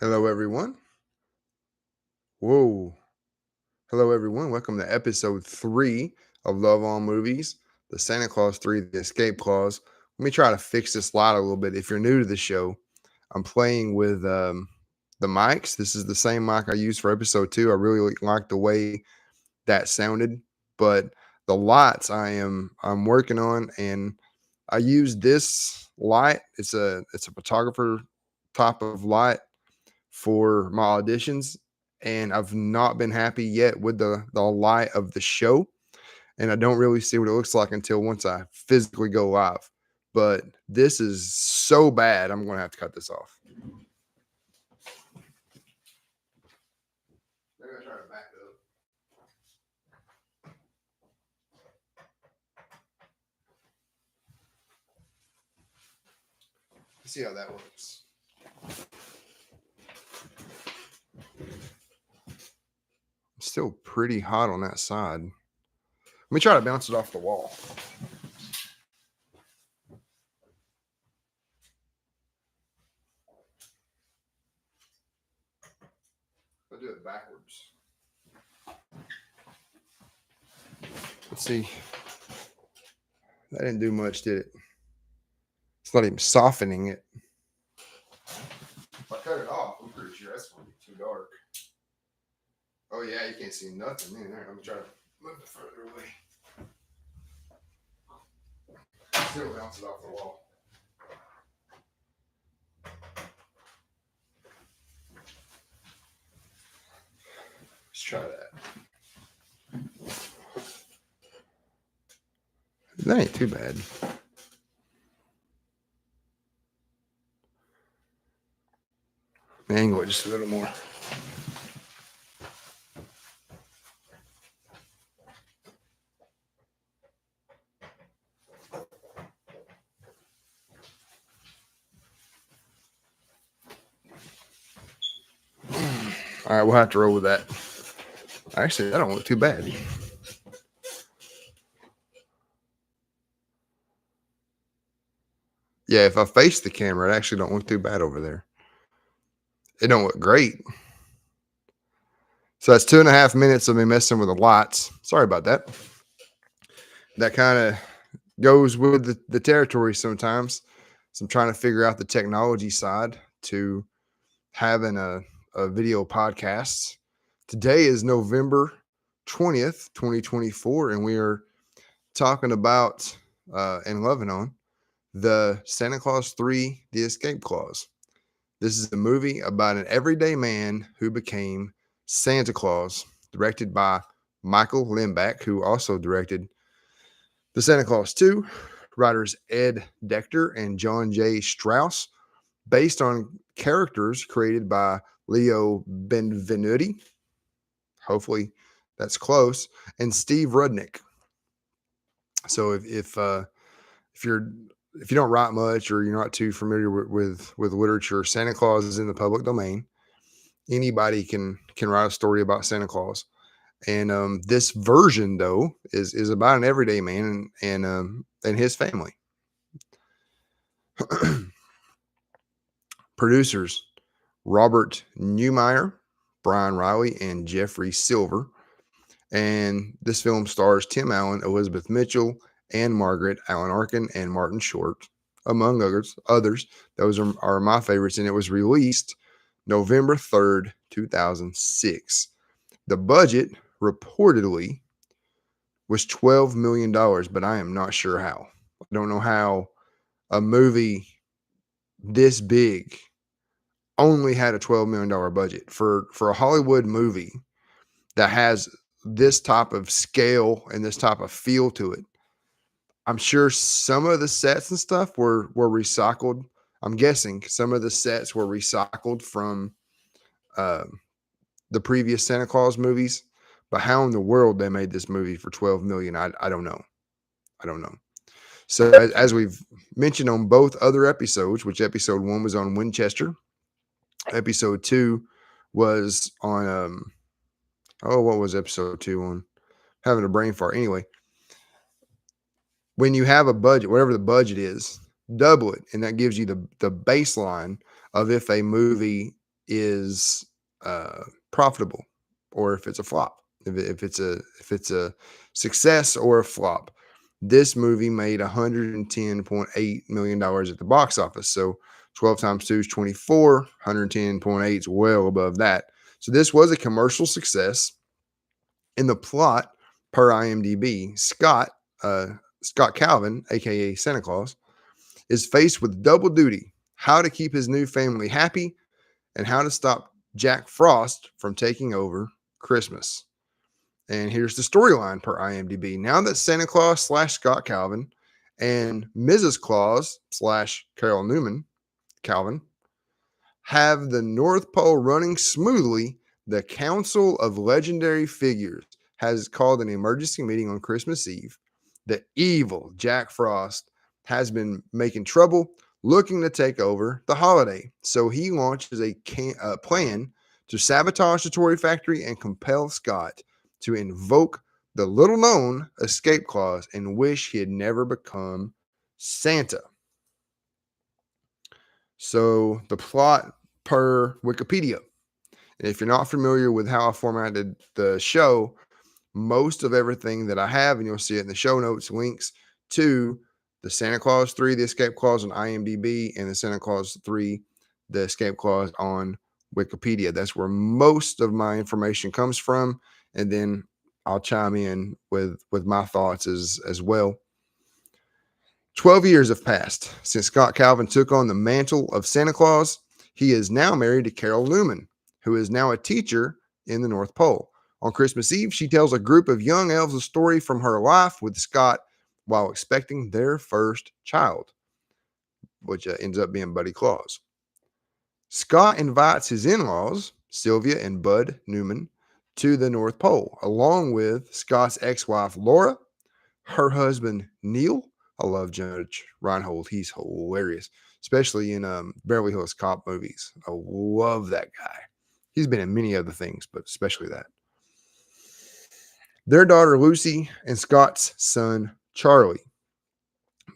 Hello, everyone. Whoa. Hello, everyone. Welcome to episode 3 of Love on Movies, the Santa Claus 3, the Escape Clause. Let me try to fix this light a little bit. If you're new to the show, I'm playing with the mics. This is the same mic I used for episode 2. I really like the way that sounded, but the lights I'm working on, and I use this light. It's a photographer type of light for my auditions, and I've not been happy yet with the light of the show, and I don't really see what it looks like until once I physically go live. But this is so bad, I'm gonna have to cut this off. Maybe I try to back it up. Let's see how that works. I'm still pretty hot on that side. Let me try to bounce it off the wall. I'll do it backwards. Let's see. That didn't do much, did it? It's not even softening it. If I cut it off, I'm pretty sure that's going to be too dark. Oh, yeah, you can't see nothing in there. Let me try to move it further away. Still bounce it off the wall. Let's try that. That ain't too bad. Angle it just a little more. All right, we'll have to roll with that. Actually, that don't look too bad. Yeah, if I face the camera, it actually don't look too bad over there. It don't look great. So that's 2.5 minutes of me messing with the lights. Sorry about that. That kind of goes with the territory sometimes. So I'm trying to figure out the technology side to having a video podcast. Today is November 20th, 2024, and we are talking about and loving on the Santa Claus 3, The Escape Clause. This is a movie about an everyday man who became Santa Claus, directed by Michael Lembeck, who also directed The Santa Claus 2, writers Ed Decter and John J. Strauss, based on characters created by Leo Benvenuti. Hopefully that's close. And Steve Rudnick. So if you don't write much or you're not too familiar with literature, Santa Claus is in the public domain. Anybody can write a story about Santa Claus. And this version though is about an everyday man and his family. Producers Robert Newmeyer, Brian Riley, and Jeffrey Silver. And this film stars Tim Allen, Elizabeth Mitchell, Ann-Marget, Alan Arkin, and Martin Short, among others. Those are my favorites, and it was released November 3rd, 2006. The budget reportedly was $12 million, but I am not sure how. I don't know how a movie this big only had a $12 million budget for a Hollywood movie that has this type of scale and this type of feel to it. I'm sure some of the sets and stuff were recycled. I'm guessing some of the sets were recycled from the previous Santa Claus movies, but how in the world they made this movie for 12 million, I don't know. I don't know. So as we've mentioned on both other episodes, which episode 1 was on Winchester, episode 2 was on what was episode 2 on? Having a brain fart. Anyway, when you have a budget, whatever the budget is, double it, and that gives you the baseline of if a movie is profitable or if it's a flop, if it's a success or a flop. This movie made $110.8 million at the box office. So 12 times 2 is 24, 110.8 is well above that. So this was a commercial success. In the plot, per IMDb, Scott Calvin, aka Santa Claus, is faced with double duty: how to keep his new family happy and how to stop Jack Frost from taking over Christmas. And here's the storyline per IMDb. Now that Santa Claus / Scott Calvin and Mrs. Claus / Carol Newman Calvin have the North Pole running smoothly, the Council of Legendary Figures has called an emergency meeting on Christmas Eve. The evil Jack Frost has been making trouble, looking to take over the holiday. So he launches a plan to sabotage the toy factory and compel Scott to invoke the little-known escape clause and wish he had never become Santa. So the plot per Wikipedia. And if you're not familiar with how I formatted the show, most of everything that I have, and you'll see it in the show notes, links to the Santa Claus 3, the escape clause on IMDb, and the Santa Claus 3, the escape clause on Wikipedia. That's where most of my information comes from. And then I'll chime in with my thoughts as well. 12 years have passed since Scott Calvin took on the mantle of Santa Claus. He is now married to Carol Newman, who is now a teacher in the North Pole. On Christmas Eve, she tells a group of young elves a story from her life with Scott while expecting their first child, which ends up being Buddy Claus. Scott invites his in-laws, Sylvia and Bud Newman, to the North Pole, along with Scott's ex-wife, Laura, her husband, Neil. I love Judge Reinhold. He's hilarious, especially in Beverly Hills Cop movies. I love that guy. He's been in many other things, but especially that. Their daughter, Lucy, and Scott's son, Charlie.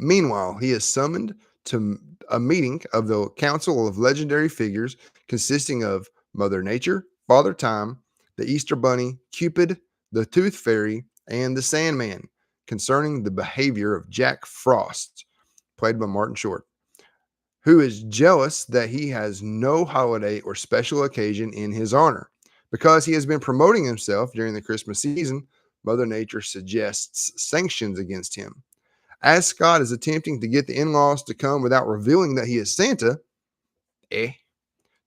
Meanwhile, he is summoned to a meeting of the Council of Legendary Figures consisting of Mother Nature, Father Time, the Easter Bunny, Cupid, the Tooth Fairy, and the Sandman, concerning the behavior of Jack Frost, played by Martin Short, who is jealous that he has no holiday or special occasion in his honor. Because he has been promoting himself during the Christmas season, Mother Nature suggests sanctions against him. As Scott is attempting to get the in-laws to come without revealing that he is Santa,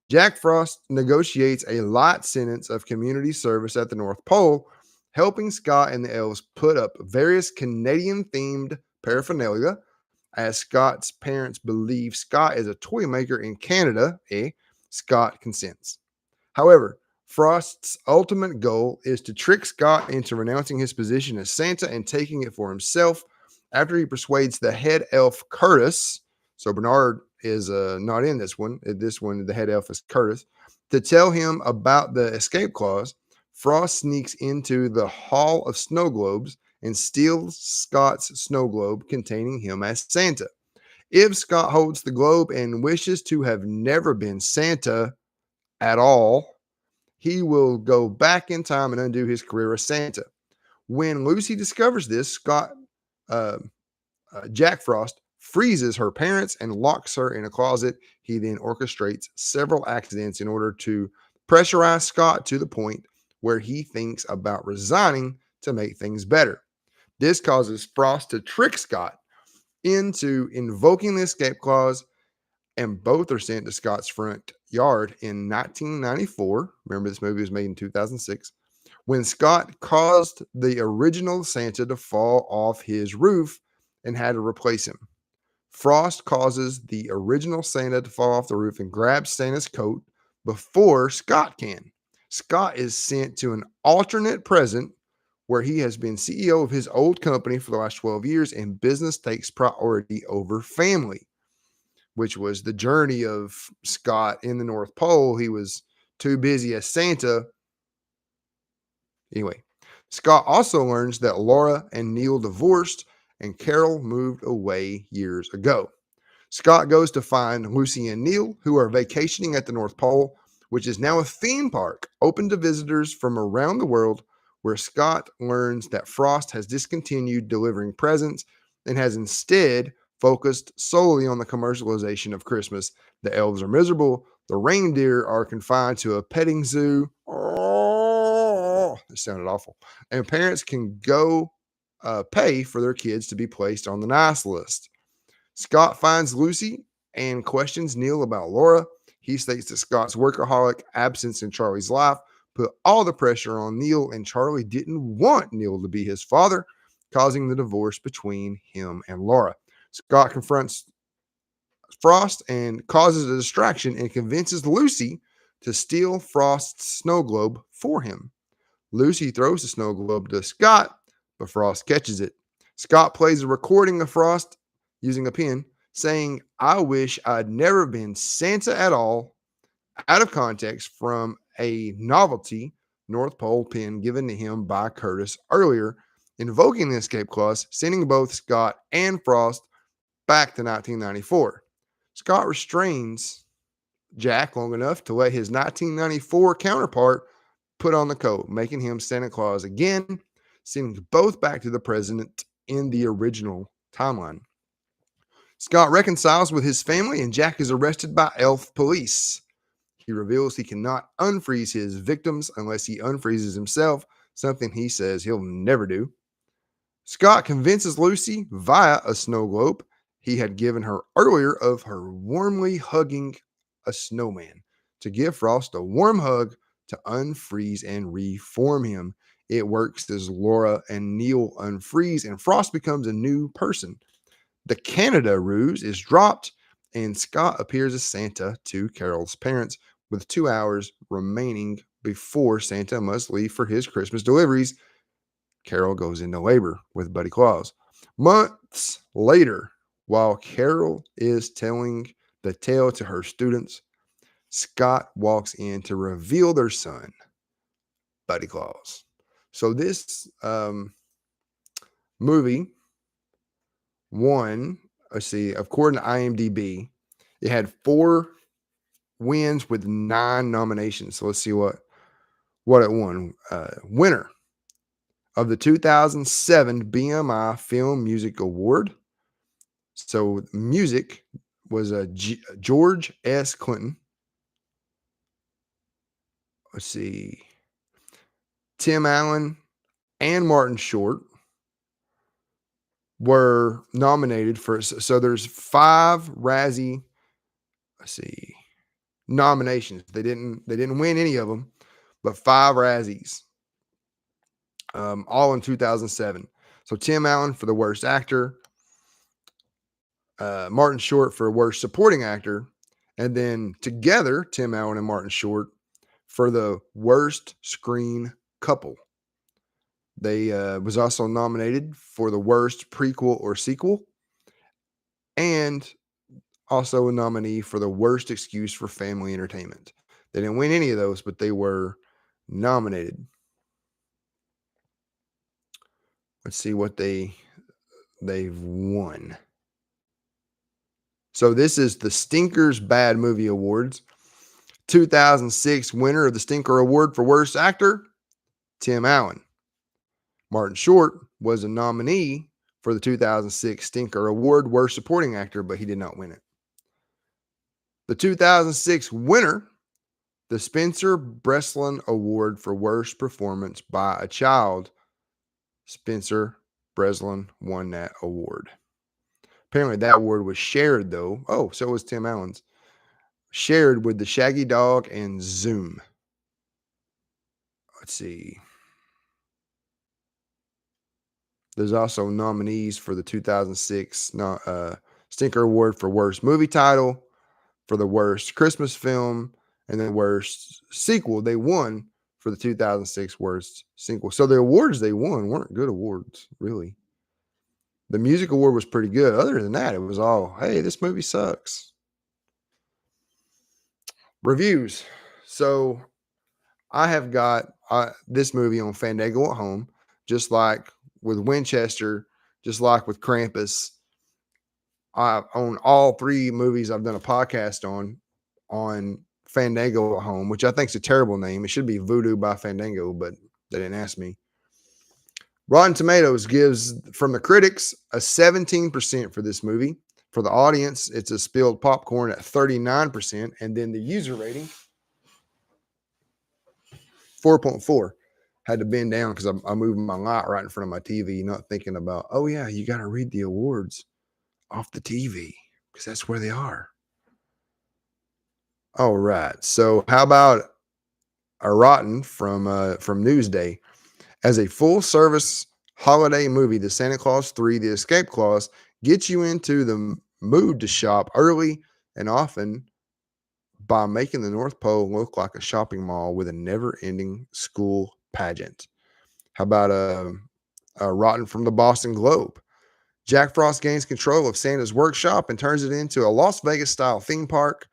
Jack Frost negotiates a light sentence of community service at the North Pole, helping Scott and the elves put up various Canadian-themed paraphernalia. As Scott's parents believe Scott is a toy maker in Canada, Scott consents. However, Frost's ultimate goal is to trick Scott into renouncing his position as Santa and taking it for himself after he persuades the head elf Curtis. So Bernard is not in this one. This one, the head elf is Curtis. To tell him about the escape clause, Frost sneaks into the Hall of Snow Globes and steals Scott's snow globe containing him as Santa. If Scott holds the globe and wishes to have never been Santa at all, he will go back in time and undo his career as Santa. When Lucy discovers this, Jack Frost freezes her parents and locks her in a closet. He then orchestrates several accidents in order to pressurize Scott to the point where he thinks about resigning to make things better. This causes Frost to trick Scott into invoking the escape clause, and both are sent to Scott's front yard in 1994. Remember, this movie was made in 2006, when Scott caused the original Santa to fall off his roof and had to replace him. Frost causes the original Santa to fall off the roof and grabs Santa's coat before Scott can. Scott is sent to an alternate present where he has been CEO of his old company for the last 12 years and business takes priority over family, which was the journey of Scott in the North Pole. He was too busy as Santa. Anyway, Scott also learns that Laura and Neil divorced and Carol moved away years ago. Scott goes to find Lucy and Neil, who are vacationing at the North Pole, which is now a theme park open to visitors from around the world, where Scott learns that Frost has discontinued delivering presents and has instead focused solely on the commercialization of Christmas. The elves are miserable. The reindeer are confined to a petting zoo. Oh, it sounded awful. And parents can go pay for their kids to be placed on the nice list. Scott finds Lucy and questions Neil about Laura. He states that Scott's workaholic absence in Charlie's life put all the pressure on Neil, and Charlie didn't want Neil to be his father, causing the divorce between him and Laura. Scott confronts Frost and causes a distraction and convinces Lucy to steal Frost's snow globe for him. Lucy throws the snow globe to Scott, but Frost catches it. Scott plays a recording of Frost using a pen, saying, "I wish I'd never been Santa at all," out of context from a novelty North Pole pin given to him by Curtis earlier, invoking the escape clause, sending both Scott and Frost back to 1994. Scott restrains Jack long enough to let his 1994 counterpart put on the coat, making him Santa Claus again, sending both back to the president in the original timeline. Scott reconciles with his family, and Jack is arrested by elf police. He reveals he cannot unfreeze his victims unless he unfreezes himself, something he says he'll never do. Scott convinces Lucy via a snow globe he had given her earlier of her warmly hugging a snowman to give Frost a warm hug to unfreeze and reform him. It works as Laura and Neil unfreeze, and Frost becomes a new person. The Canada ruse is dropped, and Scott appears as Santa to Carol's parents with 2 hours remaining before Santa must leave for his Christmas deliveries. Carol goes into labor with Buddy Claus. Months later, while Carol is telling the tale to her students, Scott walks in to reveal their son, Buddy Claus. So this movie won, let's see, according to IMDB, it had 4 wins with 9 nominations. So let's see what it won. Winner of the 2007 BMI Film Music Award. So music was George S. Clinton. Let's see. Tim Allen and Martin Short were nominated for, so there's 5 Razzie, let's see, nominations. They didn't win any of them, but 5 Razzies, all in 2007. So Tim Allen for the worst actor, Martin Short for worst supporting actor, and then together Tim Allen and Martin Short for the worst screen couple. They was also nominated for the worst prequel or sequel, and also a nominee for the worst excuse for family entertainment. They didn't win any of those, but they were nominated. Let's see what they've won. So this is the Stinkers Bad Movie Awards. 2006 winner of the Stinker Award for Worst Actor, Tim Allen. Martin Short was a nominee for the 2006 Stinker Award Worst Supporting Actor, but he did not win it. The 2006 winner, the Spencer Breslin Award for Worst Performance by a Child, Spencer Breslin won that award. Apparently that award was shared, though. Oh, so was Tim Allen's. Shared with the Shaggy Dog and Zoom. Let's see. There's also nominees for the 2006 Stinker Award for Worst Movie Title, for the Worst Christmas Film, and then Worst Sequel. They won for the 2006 Worst Sequel. So the awards they won weren't good awards, really. The music award was pretty good. Other than that, it was all, hey, this movie sucks. Reviews. So I have got this movie on Fandango at home, just like with Winchester, just like with Krampus. I own all 3 movies I've done a podcast on Fandango at Home, which I think is a terrible name. It should be Voodoo by Fandango, but they didn't ask me. Rotten Tomatoes gives, from the critics, a 17% for this movie. For the audience, it's a spilled popcorn at 39%. And then the user rating, 4.4. Had to bend down because I'm moving my light right in front of my TV, not thinking about, oh, yeah, you got to read the awards off the TV because that's where they are. All right. So how about a Rotten from Newsday? As a full-service holiday movie, The Santa Claus 3: The Escape Clause gets you into the mood to shop early and often by making the North Pole look like a shopping mall with a never-ending school pageant. How about a Rotten from the Boston Globe? Jack Frost gains control of Santa's workshop and turns it into a Las Vegas-style theme park,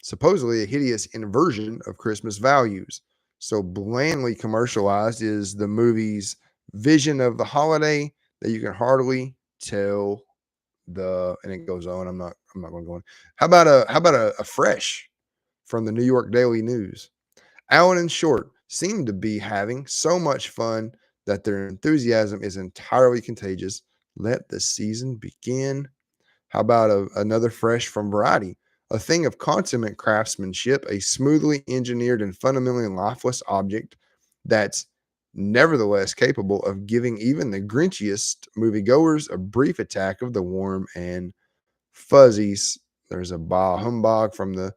supposedly a hideous inversion of Christmas values. So blandly commercialized is the movie's vision of the holiday that you can hardly tell and it goes on. I'm not going to go on. How about a fresh from the New York Daily News? Alan and Short seem to be having so much fun that their enthusiasm is entirely contagious. Let the season begin. How about another fresh from Variety? A thing of consummate craftsmanship, a smoothly engineered and fundamentally lifeless object that's nevertheless capable of giving even the grinchiest moviegoers a brief attack of the warm and fuzzies. There's a bah humbug from the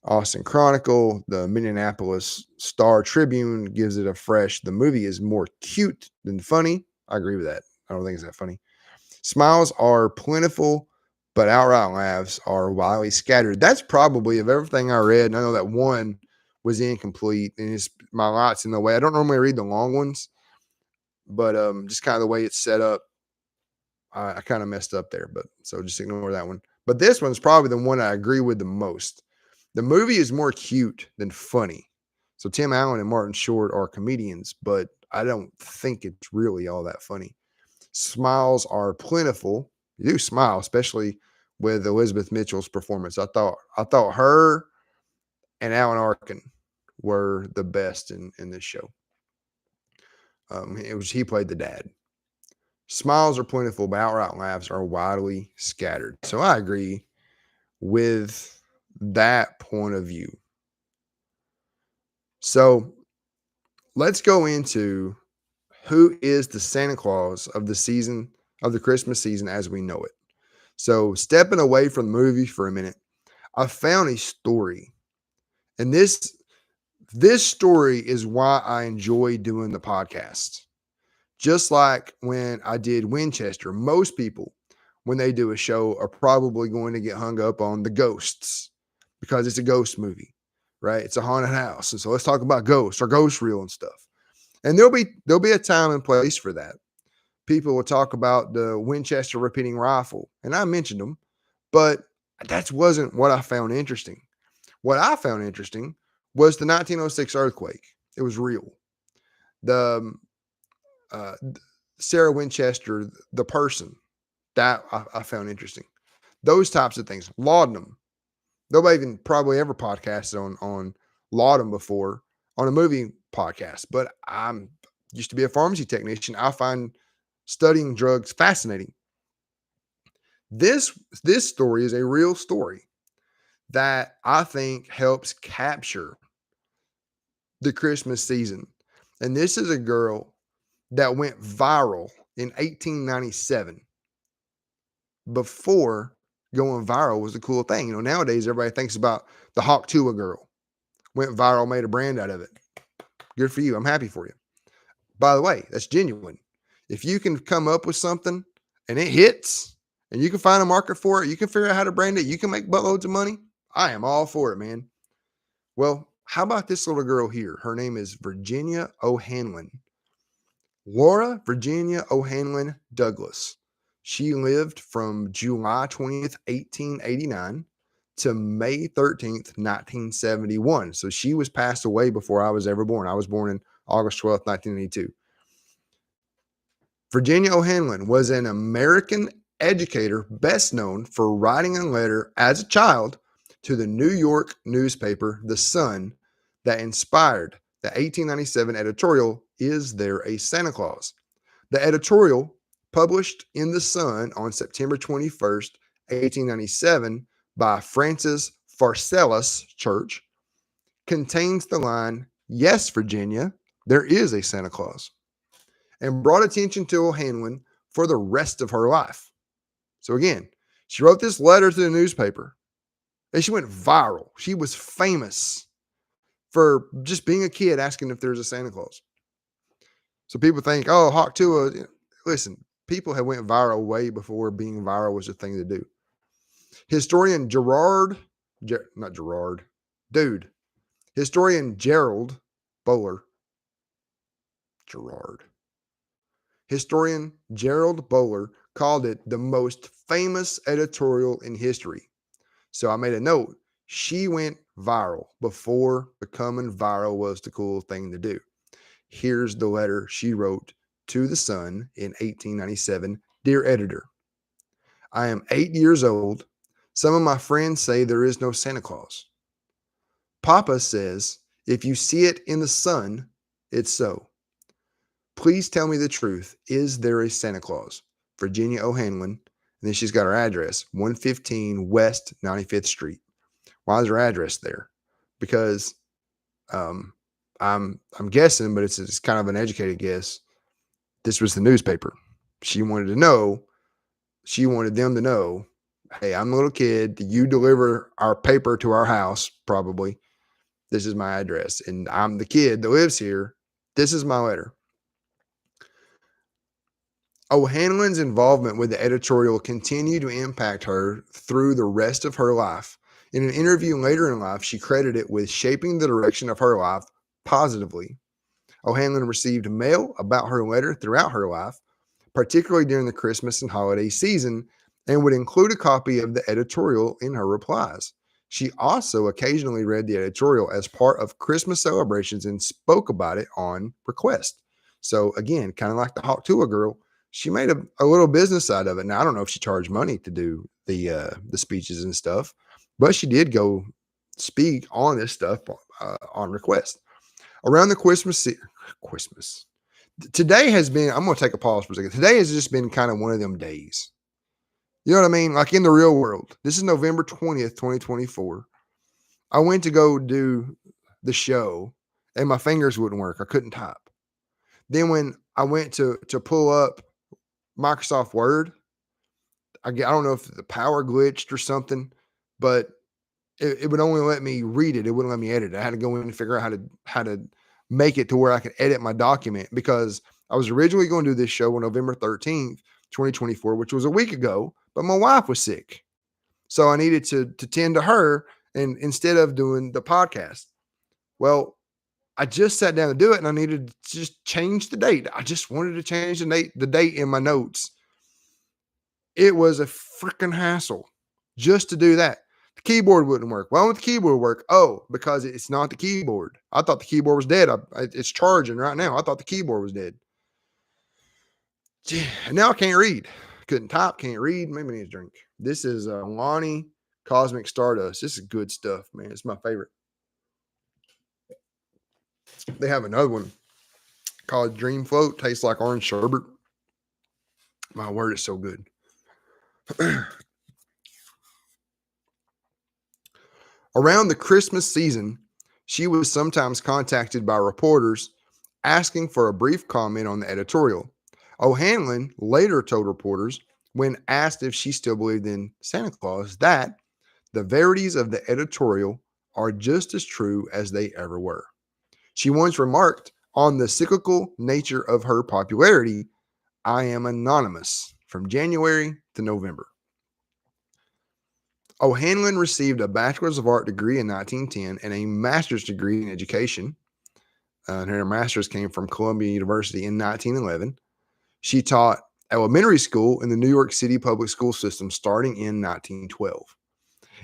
Austin Chronicle. The Minneapolis Star Tribune gives it a fresh. The movie is more cute than funny. I agree with that. I don't think it's that funny. Smiles are plentiful, but outright laughs are widely scattered. That's probably, of everything I read, and I know that one was incomplete, and my light's in the way. I don't normally read the long ones, but just kind of the way it's set up, I kind of messed up there. But so just ignore that one. But this one's probably the one I agree with the most. The movie is more cute than funny. So Tim Allen and Martin Short are comedians, but I don't think it's really all that funny. Smiles are plentiful. You do smile, especially with Elizabeth Mitchell's performance. I thought her and Alan Arkin were the best in this show. He played the dad. Smiles are plentiful, but outright laughs are widely scattered. So I agree with that point of view. So let's go into who is the Santa Claus of the season, of the Christmas season as we know it. So stepping away from the movie for a minute, I found a story. And this story is why I enjoy doing the podcast. Just like when I did Winchester, most people, when they do a show, are probably going to get hung up on the ghosts because it's a ghost movie, right? It's a haunted house. And so let's talk about ghosts or ghost reel and stuff. And there'll be a time and place for that. People will talk about the Winchester repeating rifle, and I mentioned them, but that wasn't what I found interesting. What I found interesting was the 1906 earthquake. It was real. The Sarah Winchester, the person, that I found interesting. Those types of things. Laudanum. Nobody even probably ever podcasted on laudanum before on a movie podcast, but I'm used to be a pharmacy technician. I find studying drugs fascinating. This story is a real story that I think helps capture the Christmas season. And this is a girl that went viral in 1897 before going viral was a cool thing. You know, nowadays everybody thinks about the Hawk Tuah girl. Went viral, made a brand out of it. Good for you. I'm happy for you. By the way, that's genuine. If you can come up with something and it hits and you can find a market for it, you can figure out how to brand it, you can make buttloads of money, I am all for it, man. Well, how about this little girl here? Her name is Virginia O'Hanlon. Laura Virginia O'Hanlon Douglas. She lived from July 20th, 1889 to May 13th, 1971. So she was passed away before I was ever born. I was born in August 12th, 1982. Virginia O'Hanlon was an American educator best known for writing a letter as a child to the New York newspaper, The Sun, that inspired the 1897 editorial, Is There a Santa Claus? The editorial, published in The Sun on September 21st, 1897, by Francis Pharcellus Church, contains the line, Yes, Virginia, there is a Santa Claus, and brought attention to O'Hanlon for the rest of her life. So again, she wrote this letter to the newspaper and she went viral. She was famous for just being a kid asking if there's a Santa Claus. So people think, oh, Hawk Tuah. Listen, people have went viral way before being viral was a thing to do. Historian Historian Gerald Bowler. Historian Gerald Bowler called it the most famous editorial in history. So I made a note. She went viral before becoming viral was the cool thing to do. Here's the letter she wrote to The Sun in 1897. Dear editor, I am 8 years old. Some of my friends say there is no Santa Claus. Papa says, if you see it in the sun, it's so. Please tell me the truth. Is there a Santa Claus? Virginia O'Hanlon. And then she's got her address, 115 West 95th Street. Why is her address there? Because I'm guessing, but it's kind of an educated guess. This was the newspaper. She wanted them to know, hey, I'm a little kid. You deliver our paper to our house, probably. This is my address. And I'm the kid that lives here. This is my letter. O'Hanlon's involvement with the editorial continued to impact her through the rest of her life. In an interview later in life, she credited it with shaping the direction of her life positively. O'Hanlon received mail about her letter throughout her life, particularly during the Christmas and holiday season, and would include a copy of the editorial in her replies. She also occasionally read the editorial as part of Christmas celebrations and spoke about it on request. So again, kind of like the Hawk Tuah girl, she made a little business out of it. Now, I don't know if she charged money to do the speeches and stuff, but she did go speak on this stuff on request. Around the Christmas. Today has been, I'm going to take a pause for a second. Today has just been kind of one of them days. You know what I mean? Like in the real world. This is November 20th, 2024. I went to go do the show and my fingers wouldn't work. I couldn't type. Then when I went to pull up Microsoft Word, I don't know if the power glitched or something, but it would only let me read it. It wouldn't let me edit it. I had to go in and figure out how to make it to where I could edit my document, because I was originally going to do this show on November 13th, 2024, which was a week ago, but my wife was sick. So I needed to tend to her and instead of doing the podcast. Well, I just sat down to do it and I needed to just change the date. I just wanted to change the date in my notes. It was a freaking hassle just to do that. The keyboard wouldn't work. Why won't the keyboard work? Oh, because it's not the keyboard. I thought the keyboard was dead. It's charging right now. I thought the keyboard was dead. And now I can't read. Couldn't type, can't read. Maybe I need a drink. This is Lonnie Cosmic Stardust. This is good stuff, man. It's my favorite. They have another one called Dream Float. Tastes like orange sherbet. My word, it's so good. Around the Christmas season, she was sometimes contacted by reporters asking for a brief comment on the editorial. O'Hanlon later told reporters, when asked if she still believed in Santa Claus, that the verities of the editorial are just as true as they ever were. She once remarked on the cyclical nature of her popularity, I am anonymous from January to November. O'Hanlon received a Bachelor's of Art degree in 1910 and a master's degree in education. Her master's came from Columbia University in 1911. She taught elementary school in the New York City public school system starting in 1912.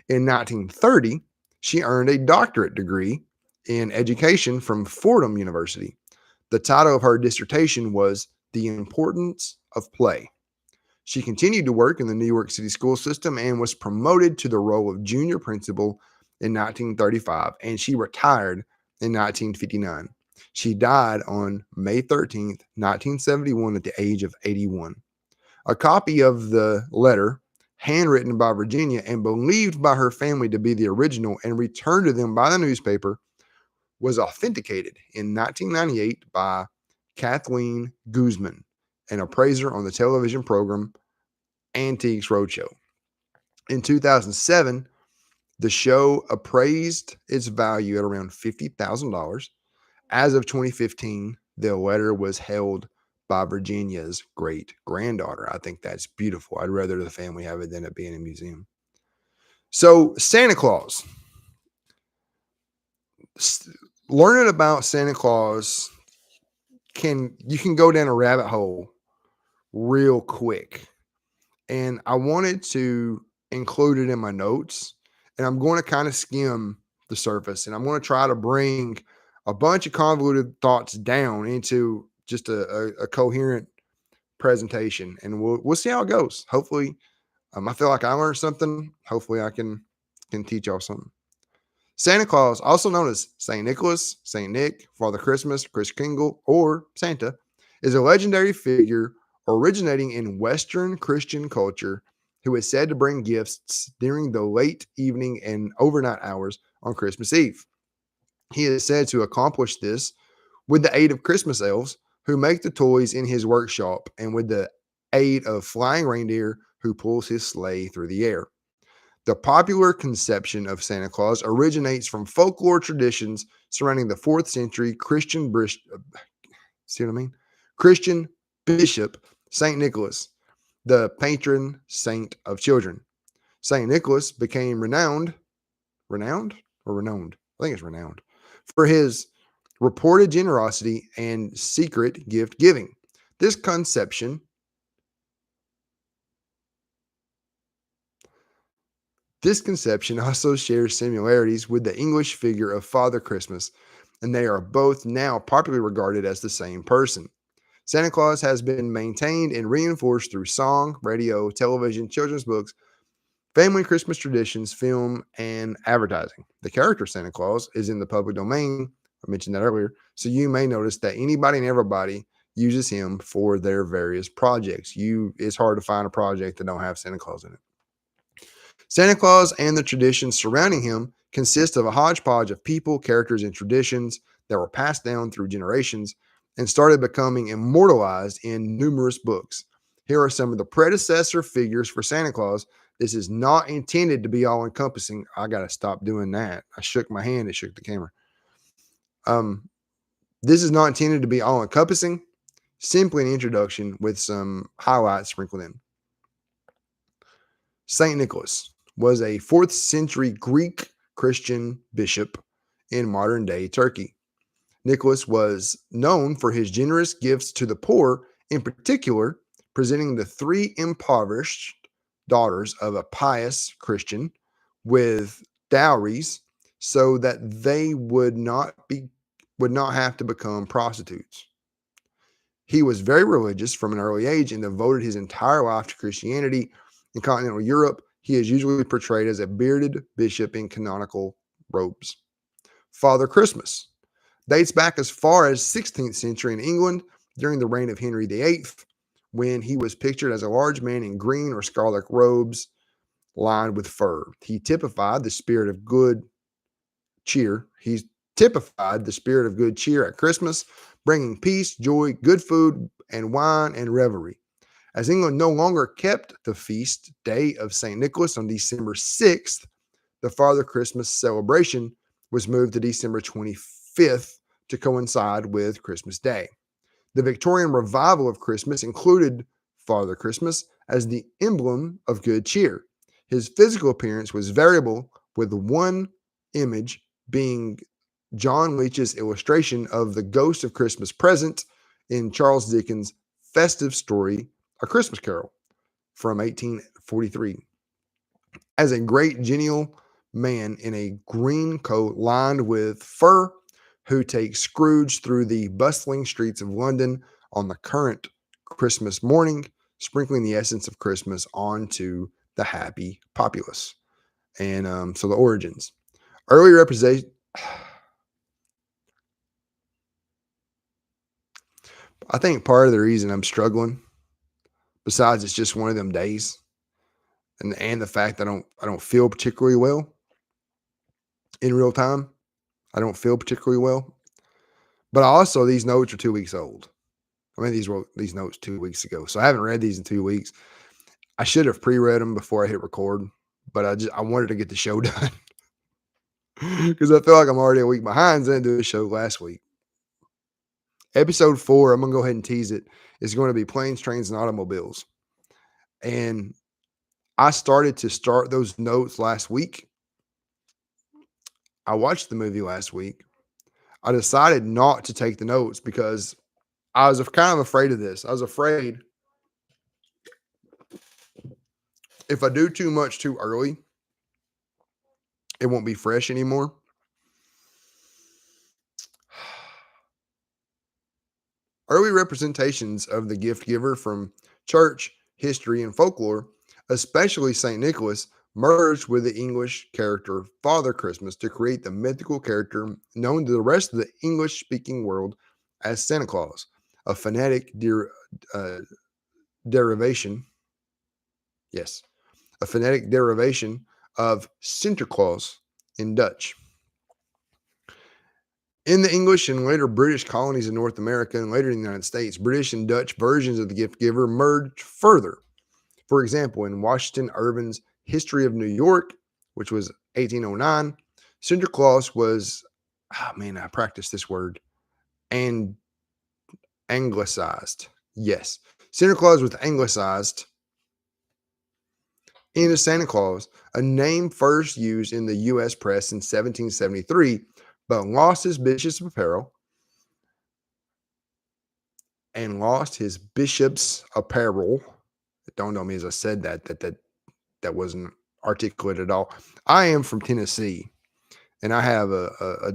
In 1930, she earned a doctorate degree in education from Fordham University. The title of her dissertation was The Importance of Play. She continued to work in the New York City school system and was promoted to the role of junior principal in 1935, and she retired in 1959. She died on May 13th, 1971, at the age of 81. A copy of the letter, handwritten by Virginia and believed by her family to be the original and returned to them by the newspaper, was authenticated in 1998 by Kathleen Guzman, an appraiser on the television program Antiques Roadshow. In 2007, the show appraised its value at around $50,000. As of 2015, the letter was held by Virginia's great granddaughter. I think that's beautiful. I'd rather the family have it than it be in a museum. So, Santa Claus. Learning about Santa Claus you can go down a rabbit hole real quick. And I wanted to include it in my notes, and I'm going to kind of skim the surface, and I'm going to try to bring a bunch of convoluted thoughts down into just a coherent presentation, and we'll see how it goes. Hopefully, I feel like I learned something. Hopefully, I can teach y'all something. Santa Claus, also known as Saint Nicholas, Saint Nick, Father Christmas, Kris Kringle, or Santa, is a legendary figure originating in Western Christian culture who is said to bring gifts during the late evening and overnight hours on Christmas Eve. He is said to accomplish this with the aid of Christmas elves who make the toys in his workshop and with the aid of flying reindeer who pulls his sleigh through the air. The popular conception of Santa Claus originates from folklore traditions surrounding the 4th century Christian bishop Saint Nicholas, the patron saint of children. Saint Nicholas became renowned for his reported generosity and secret gift giving. This conception also shares similarities with the English figure of Father Christmas, and they are both now popularly regarded as the same person. Santa Claus has been maintained and reinforced through song, radio, television, children's books, family Christmas traditions, film, and advertising. The character Santa Claus is in the public domain. I mentioned that earlier. So you may notice that anybody and everybody uses him for their various projects. It's hard to find a project that don't have Santa Claus in it. Santa Claus and the traditions surrounding him consist of a hodgepodge of people, characters, and traditions that were passed down through generations and started becoming immortalized in numerous books. Here are some of the predecessor figures for Santa Claus. This is not intended to be all-encompassing. I got to stop doing that. I shook my hand. It shook the camera. This is not intended to be all-encompassing. Simply an introduction with some highlights sprinkled in. Saint Nicholas was a 4th century Greek Christian bishop in modern-day Turkey. Nicholas was known for his generous gifts to the poor, in particular, presenting the 3 impoverished daughters of a pious Christian with dowries so that they would not have to become prostitutes. He was very religious from an early age and devoted his entire life to Christianity. In continental Europe, he is usually portrayed as a bearded bishop in canonical robes. Father Christmas dates back as far as 16th century in England during the reign of Henry VIII, when he was pictured as a large man in green or scarlet robes lined with fur. He typified the spirit of good cheer. He's typified the spirit of good cheer at Christmas, bringing peace, joy, good food, and wine and revelry. As England no longer kept the feast day of St. Nicholas on December 6th, the Father Christmas celebration was moved to December 25th to coincide with Christmas Day. The Victorian revival of Christmas included Father Christmas as the emblem of good cheer. His physical appearance was variable, with one image being John Leech's illustration of the ghost of Christmas present in Charles Dickens' festive story, A Christmas Carol, from 1843. As a great genial man in a green coat lined with fur who takes Scrooge through the bustling streets of London on the current Christmas morning, sprinkling the essence of Christmas onto the happy populace. And so the origins. Early representation. I think part of the reason I'm struggling, besides it's just one of them days, and the fact that I don't feel particularly well in real time. I don't feel particularly well. But also these notes are 2 weeks old. I mean, these notes 2 weeks ago. So I haven't read these in 2 weeks. I should have pre-read them before I hit record, but I wanted to get the show done because I feel like I'm already a week behind. So I didn't do a show last week. Episode 4, I'm gonna go ahead and tease it. Is going to be planes, trains, and automobiles. And I started to start those notes last week. I watched the movie last week. I decided not to take the notes because I was kind of afraid of this. I was afraid if I do too much too early, it won't be fresh anymore. Early representations of the gift giver from church, history, and folklore, especially St. Nicholas, merged with the English character Father Christmas to create the mythical character known to the rest of the English speaking world as Santa Claus, a phonetic uh, derivation. Yes, a phonetic derivation of Sinterklaas in Dutch. In the English and later British colonies in North America and later in the United States, British and Dutch versions of the gift giver merged further. For example, in Washington Irving's History of New York, which was 1809, Santa Claus was, I practiced this word, and anglicized. Yes, Santa Claus was anglicized into Santa Claus, a name first used in the U.S. press in 1773, but lost his bishop's apparel and lost his bishop's apparel. It dawned on me as I said that wasn't articulate at all. I am from Tennessee, and I have a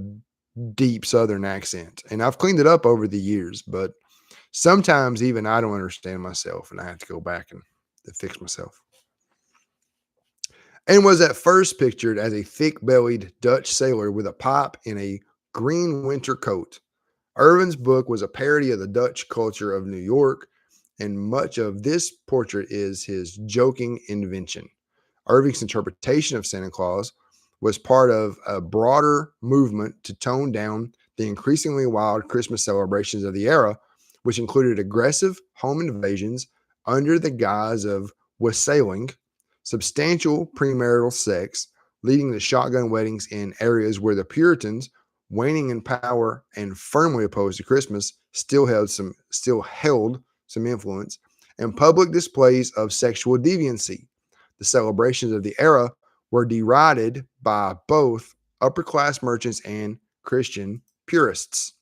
deep Southern accent, and I've cleaned it up over the years, but sometimes even I don't understand myself, and I have to go back and fix myself. And was at first pictured as a thick-bellied Dutch sailor with a pipe in a green winter coat. Irving's book was a parody of the Dutch culture of New York, and much of this portrait is his joking invention. Irving's interpretation of Santa Claus was part of a broader movement to tone down the increasingly wild Christmas celebrations of the era, which included aggressive home invasions under the guise of wassailing, substantial premarital sex, leading to shotgun weddings in areas where the Puritans, waning in power and firmly opposed to Christmas, still held some influence, and public displays of sexual deviancy. The celebrations of the era were derided by both upper class merchants and Christian purists.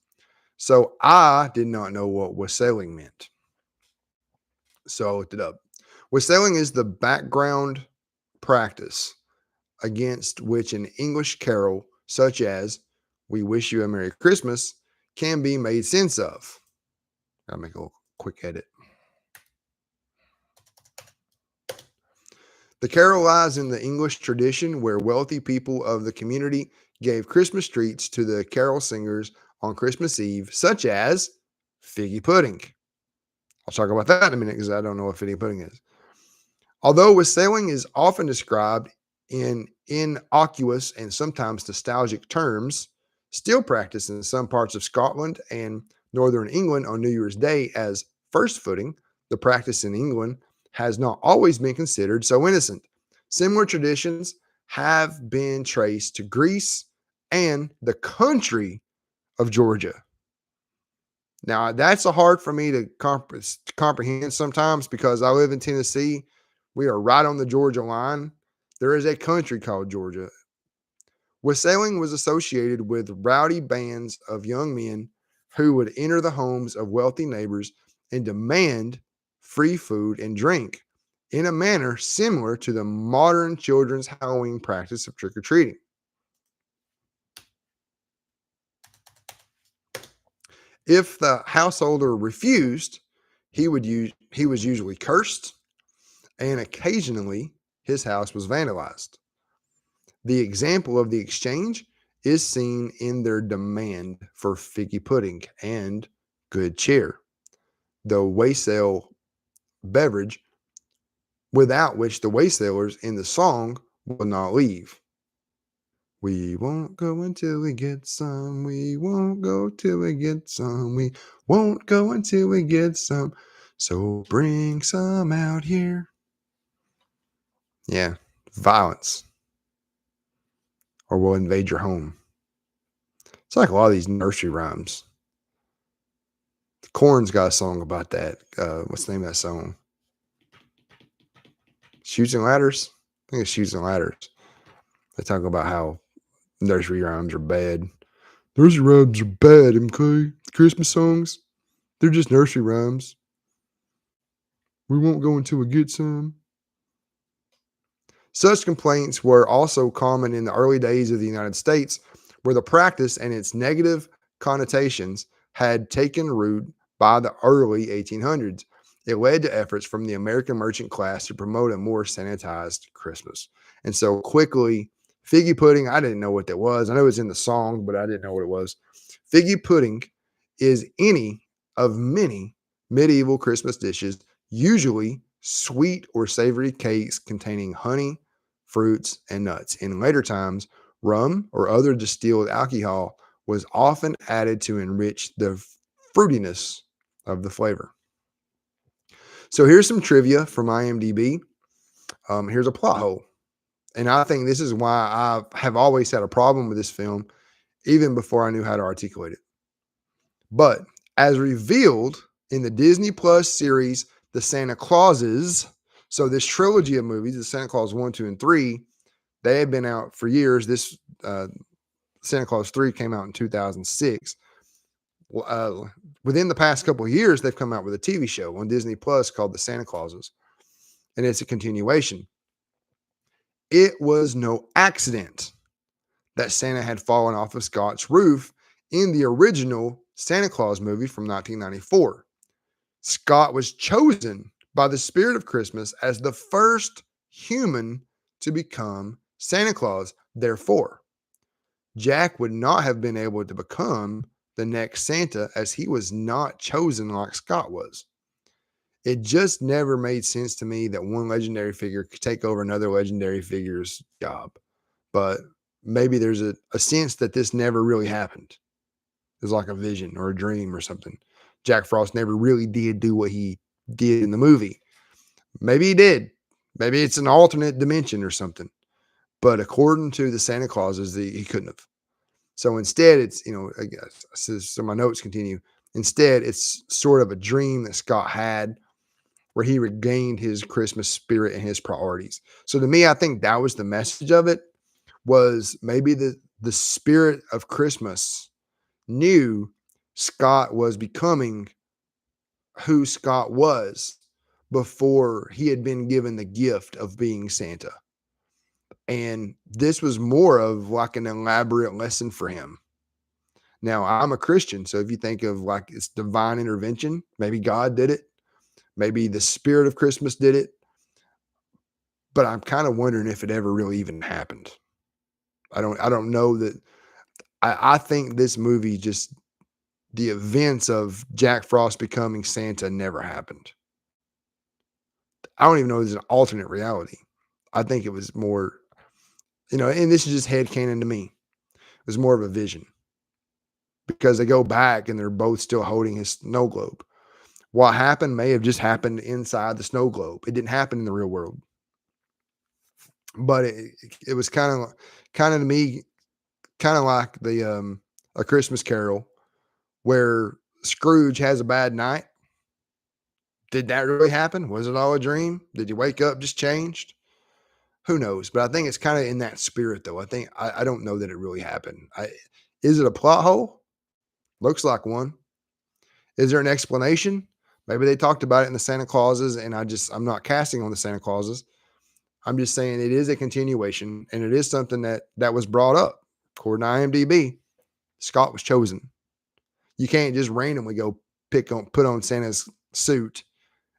So I did not know what wassailing meant. So I looked it up. Wassailing is the background practice against which an English carol, such as "We Wish You a Merry Christmas," can be made sense of. I'll make a quick edit. The carol lies in the English tradition where wealthy people of the community gave Christmas treats to the carol singers on Christmas Eve, such as figgy pudding. I'll talk about that in a minute because I don't know what figgy pudding is. Although wassailing is often described in innocuous and sometimes nostalgic terms, still practiced in some parts of Scotland and northern England on New Year's Day as first footing, the practice in England has not always been considered so innocent. Similar traditions have been traced to Greece and the country of Georgia. Now, that's hard for me to comprehend sometimes because I live in Tennessee. We are right on the Georgia line. There is a country called Georgia. Wassailing was associated with rowdy bands of young men who would enter the homes of wealthy neighbors and demand free food and drink in a manner similar to the modern children's Halloween practice of trick-or-treating. If the householder refused, he would he was usually cursed, and occasionally his house was vandalized. The example of the exchange is seen in their demand for figgy pudding and good cheer, the wassail beverage without which the waysailers in the song will not leave. We won't go until we get some. We won't go till we get some. We won't go until we get some. So bring some out here. Yeah, violence, or we'll invade your home. It's like a lot of these nursery rhymes. Korn's got a song about that. What's the name of that song? Shoots and Ladders? I think it's Shoots and Ladders. They talk about how nursery rhymes are bad. Nursery rhymes are bad, okay? Christmas songs, they're just nursery rhymes. We won't go until we get some. Such complaints were also common in the early days of the United States, where the practice and its negative connotations had taken root by the early 1800s. It led to efforts from the American merchant class to promote a more sanitized Christmas. And so quickly, figgy pudding, I didn't know what that was. I know it's in the song, but I didn't know what it was. Figgy pudding is any of many medieval Christmas dishes, usually sweet or savory cakes containing honey, fruits, and nuts. In later times, rum or other distilled alcohol was often added to enrich the fruitiness of the flavor. So here's some trivia from IMDB. Here's a plot hole. And I think this is why I have always had a problem with this film, even before I knew how to articulate it. But as revealed in the Disney Plus series, The Santa Clauses, so this trilogy of movies, the Santa Claus 1, 2, and 3, they had been out for years. This Santa Claus 3 came out in 2006. Within the past couple of years, they've come out with a TV show on Disney Plus called The Santa Clauses, and it's a continuation. It was no accident that Santa had fallen off of Scott's roof in the original Santa Claus movie from 1994. Scott was chosen by the spirit of Christmas as the first human to become Santa Claus. Therefore, Jack would not have been able to become the next Santa as he was not chosen like Scott was. It just never made sense to me that one legendary figure could take over another legendary figure's job. But maybe there's a sense that this never really happened. It was like a vision or a dream or something. Jack Frost never really did do what he did in the movie. Maybe he did. Maybe it's an alternate dimension or something. But according to the Santa Clauses, he couldn't have. So instead, it's, I guess, so my notes continue. Instead, it's sort of a dream that Scott had where he regained his Christmas spirit and his priorities. So to me, I think that was the message of it, was maybe the spirit of Christmas knew Scott was becoming who Scott was before he had been given the gift of being Santa. And this was more of like an elaborate lesson for him. Now, I'm a Christian, so if you think of like it's divine intervention, maybe God did it, maybe the spirit of Christmas did it, but I'm kind of wondering if it ever really even happened. I don't know that. I think this movie, just the events of Jack Frost becoming Santa, never happened. I don't even know if there's an alternate reality. I think it was more, and this is just headcanon to me. It was more of a vision because they go back and they're both still holding his snow globe. What happened may have just happened inside the snow globe. It didn't happen in the real world. But it was kind of to me, kind of like the A Christmas Carol, where Scrooge has a bad night. Did that really happen? Was it all a dream? Did you wake up just changed? Who knows? But I think it's kind of in that spirit, though. I don't know that it really happened. Is it a plot hole? Looks like one. Is there an explanation? Maybe they talked about it in the Santa Clauses, and I'm not casting on the Santa Clauses. I'm just saying it is a continuation, and it is something that was brought up. According to IMDb, Scott was chosen. You can't just randomly go put on Santa's suit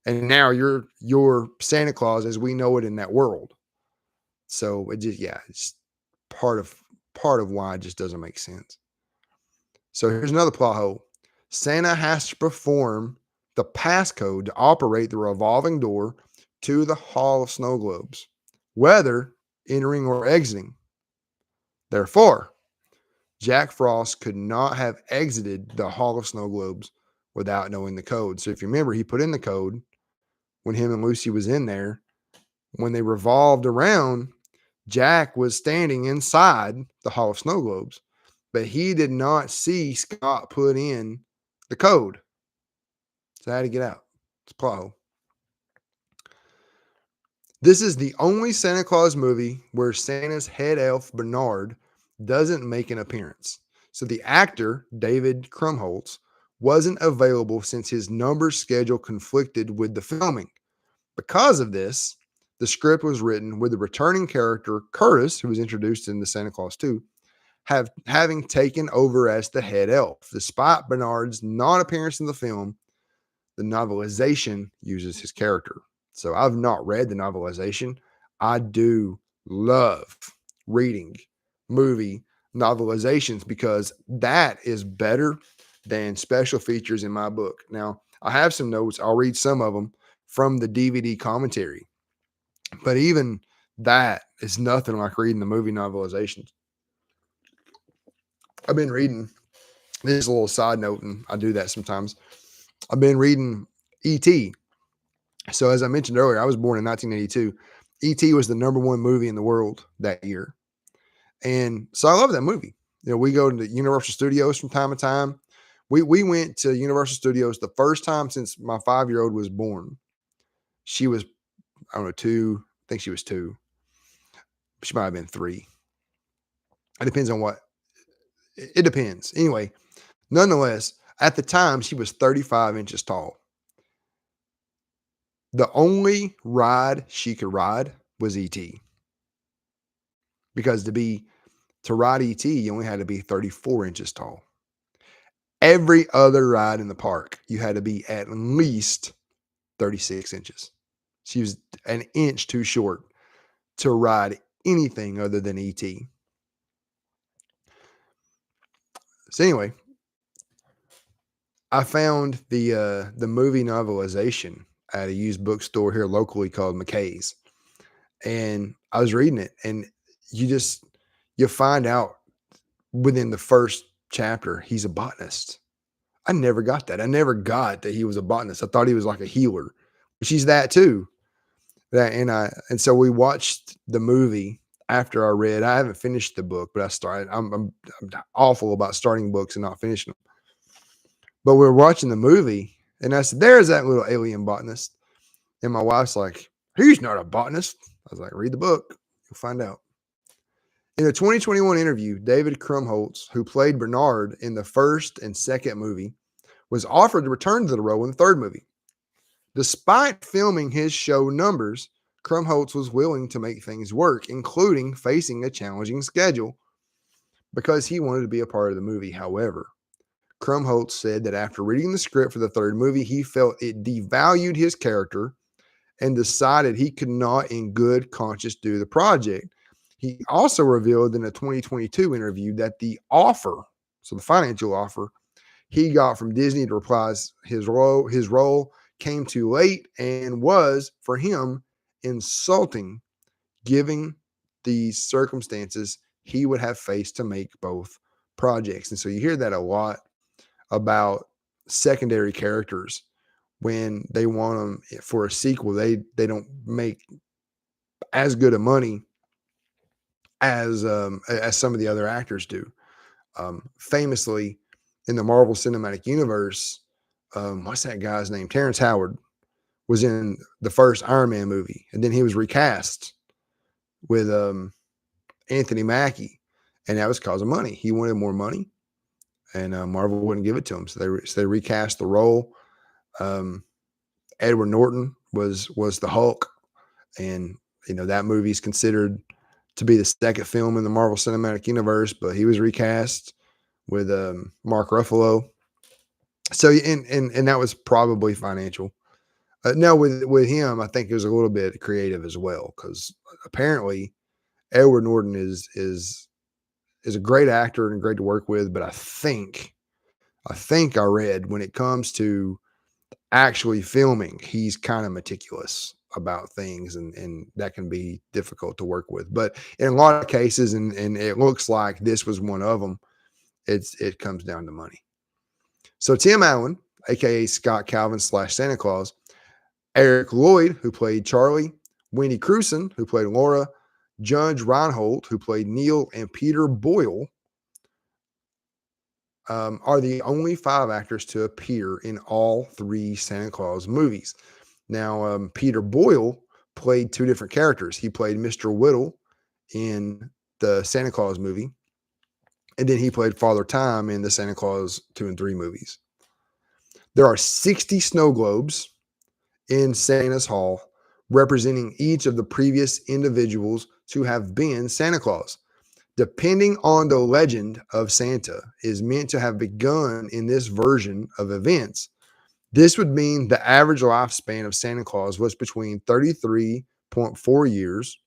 And now you're Santa Claus as we know it in that world. So it just yeah, it's part of part of why it just doesn't make sense. So here's another plot hole. Santa has to perform the passcode to operate the revolving door to the Hall of Snow Globes, whether entering or exiting. Therefore, Jack Frost could not have exited the Hall of Snow Globes without knowing the code. So if you remember, he put in the code when him and Lucy was in there. When they revolved around, Jack was standing inside the Hall of Snow Globes, but he did not see Scott put in the code. So I had to get out. It's a plot hole. This is the only Santa Claus movie where Santa's head elf, Bernard, doesn't make an appearance. So the actor, David Krumholtz, wasn't available since his number schedule conflicted with the filming. Because of this, the script was written with the returning character, Curtis, who was introduced in the Santa Claus 2, having taken over as the head elf. Despite Bernard's non-appearance in the film, the novelization uses his character. So I've not read the novelization. I do love reading movie novelizations because that is better than special features in my book. Now, I have some notes. I'll read some of them from the DVD commentary. But even that is nothing like reading the movie novelizations. I've been reading, this is a little side note, and I do that sometimes. I've been reading E.T. So as I mentioned earlier, I was born in 1982. E.T. was the number one movie in the world that year. And so I love that movie. You know, we go to Universal Studios from time to time. We went to Universal Studios the first time since my 5-year-old was born. She was, I don't know, 2. I think she was 2. She might have been 3. It depends on what. It depends. Anyway, nonetheless, at the time, she was 35 inches tall. The only ride she could ride was E.T. Because to ride E.T., you only had to be 34 inches tall. Every other ride in the park, you had to be at least 36 inches. She was an inch too short to ride anything other than E.T. So anyway, I found the movie novelization at a used bookstore here locally called McKay's. And I was reading it, and you find out within the first chapter he's a botanist. I never got that. I never got that he was a botanist. I thought he was like a healer. She's that too. And so we watched the movie after I read. I haven't finished the book, but I started. I'm awful about starting books and not finishing them. But we were watching the movie, and I said, "There's that little alien botanist." And my wife's like, "He's not a botanist." I was like, "Read the book. You'll find out." In a 2021 interview, David Krumholtz, who played Bernard in the first and second movie, was offered to return to the role in the third movie. Despite filming his show numbers, Krumholtz was willing to make things work, including facing a challenging schedule, because he wanted to be a part of the movie. However, Krumholtz said that after reading the script for the third movie, he felt it devalued his character and decided he could not in good conscience do the project. He also revealed in a 2022 interview that the offer, so the financial offer he got from Disney to reprise his role came too late and was, for him, insulting, given the circumstances he would have faced to make both projects. And so you hear that a lot about secondary characters when they want them for a sequel. They don't make as good of money as some of the other actors do. Famously, in the Marvel Cinematic Universe, what's that guy's name? Terrence Howard was in the first Iron Man movie, and then he was recast with Anthony Mackie, and that was because of money. He wanted more money, and Marvel wouldn't give it to him, so they recast the role. Edward Norton was the Hulk, and that movie is considered to be the second film in the Marvel Cinematic Universe, but he was recast with Mark Ruffalo. So and that was probably financial. No, with him, I think it was a little bit creative as well because apparently Edward Norton is a great actor and great to work with, but I think I read when it comes to actually filming, he's kind of meticulous about things, and that can be difficult to work with. But in a lot of cases, and it looks like this was one of them, it comes down to money. So Tim Allen, aka Scott Calvin slash Santa Claus, Eric Lloyd, who played Charlie, Wendy Crewson, who played Laura, Judge Reinhold, who played Neil, and Peter Boyle are the only 5 actors to appear in all 3 Santa Claus movies. Now, Peter Boyle played 2 different characters. He played Mr. Whittle in the Santa Claus movie, and then he played Father Time in the Santa Claus 2 and 3 movies. There are 60 snow globes in Santa's Hall, representing each of the previous individuals to have been Santa Claus. Depending on the legend of Santa is meant to have begun in this version of events, this would mean the average lifespan of Santa Claus was between 33.4 years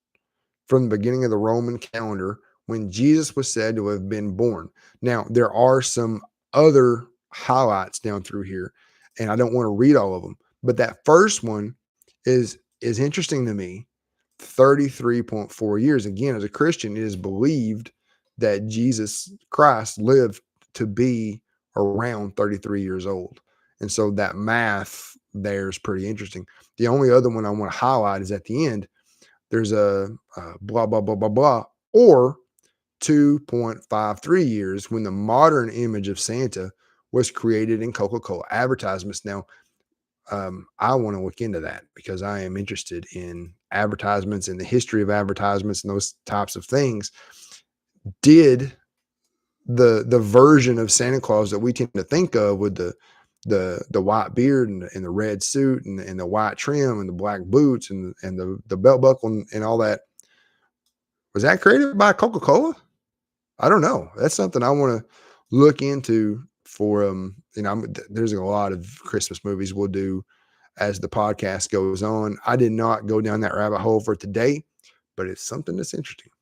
from the beginning of the Roman calendar when Jesus was said to have been born. Now, there are some other highlights down through here, and I don't want to read all of them, but that first one is interesting to me. 33.4 years. Again, as a Christian, it is believed that Jesus Christ lived to be around 33 years old. And so that math there is pretty interesting. The only other one I want to highlight is at the end, there's a blah, blah, blah, blah, blah, or 2.53 years when the modern image of Santa was created in Coca-Cola advertisements. Now, I want to look into that because I am interested in advertisements and the history of advertisements and those types of things. Did the version of Santa Claus that we tend to think of with the white beard and the red suit and the white trim and the black boots and the belt buckle and all that, was that created by Coca-Cola? I don't know. That's something I want to look into for there's a lot of Christmas movies we'll do as the podcast goes on. I did not go down that rabbit hole for today, but it's something that's interesting.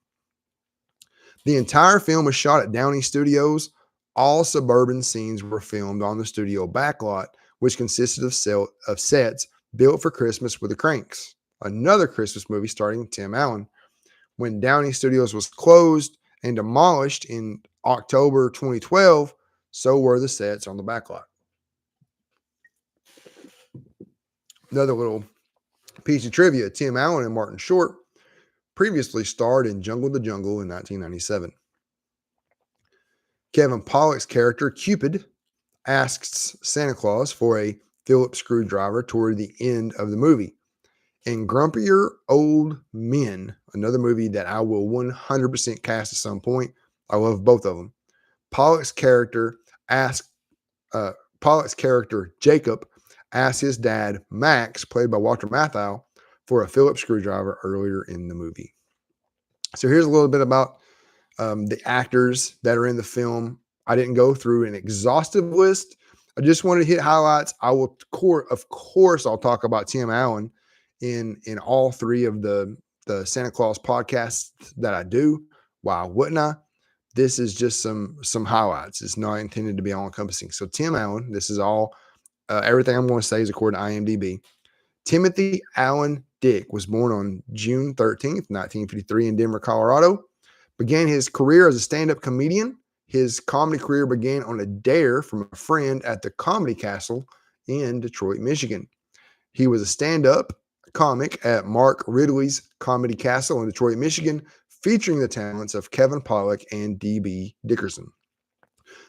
The entire film was shot at Downey Studios. All suburban scenes were filmed on the studio backlot, which consisted of sets built for Christmas with the Cranks, another Christmas movie starring Tim Allen. When Downey Studios was closed and demolished in October 2012, so were the sets on the backlot. Another little piece of trivia, Tim Allen and Martin Short previously starred in Jungle to Jungle in 1997. Kevin Pollak's character, Cupid, asks Santa Claus for a Phillips screwdriver toward the end of the movie. In Grumpier Old Men, another movie that I will 100% cast at some point, I love both of them. Pollak's character Jacob asked his dad Max, played by Walter Matthau, for a Phillips screwdriver earlier in the movie. So here's a little bit about the actors that are in the film. I didn't go through an exhaustive list. I just wanted to hit highlights. I will, of course, I'll talk about Tim Allen in all 3 of the Santa Claus podcasts that I do. Why wouldn't I? This is just some highlights. It's not intended to be all encompassing. So Tim Allen, this is all, everything I'm going to say is according to IMDb. Timothy Allen Dick was born on June 13th, 1953 in Denver, Colorado. Began his career as a stand-up comedian. His comedy career began on a dare from a friend at the Comedy Castle in Detroit, Michigan. He was a stand-up comic at Mark Ridley's Comedy Castle in Detroit, Michigan, featuring the talents of Kevin Pollak and D.B. Dickerson.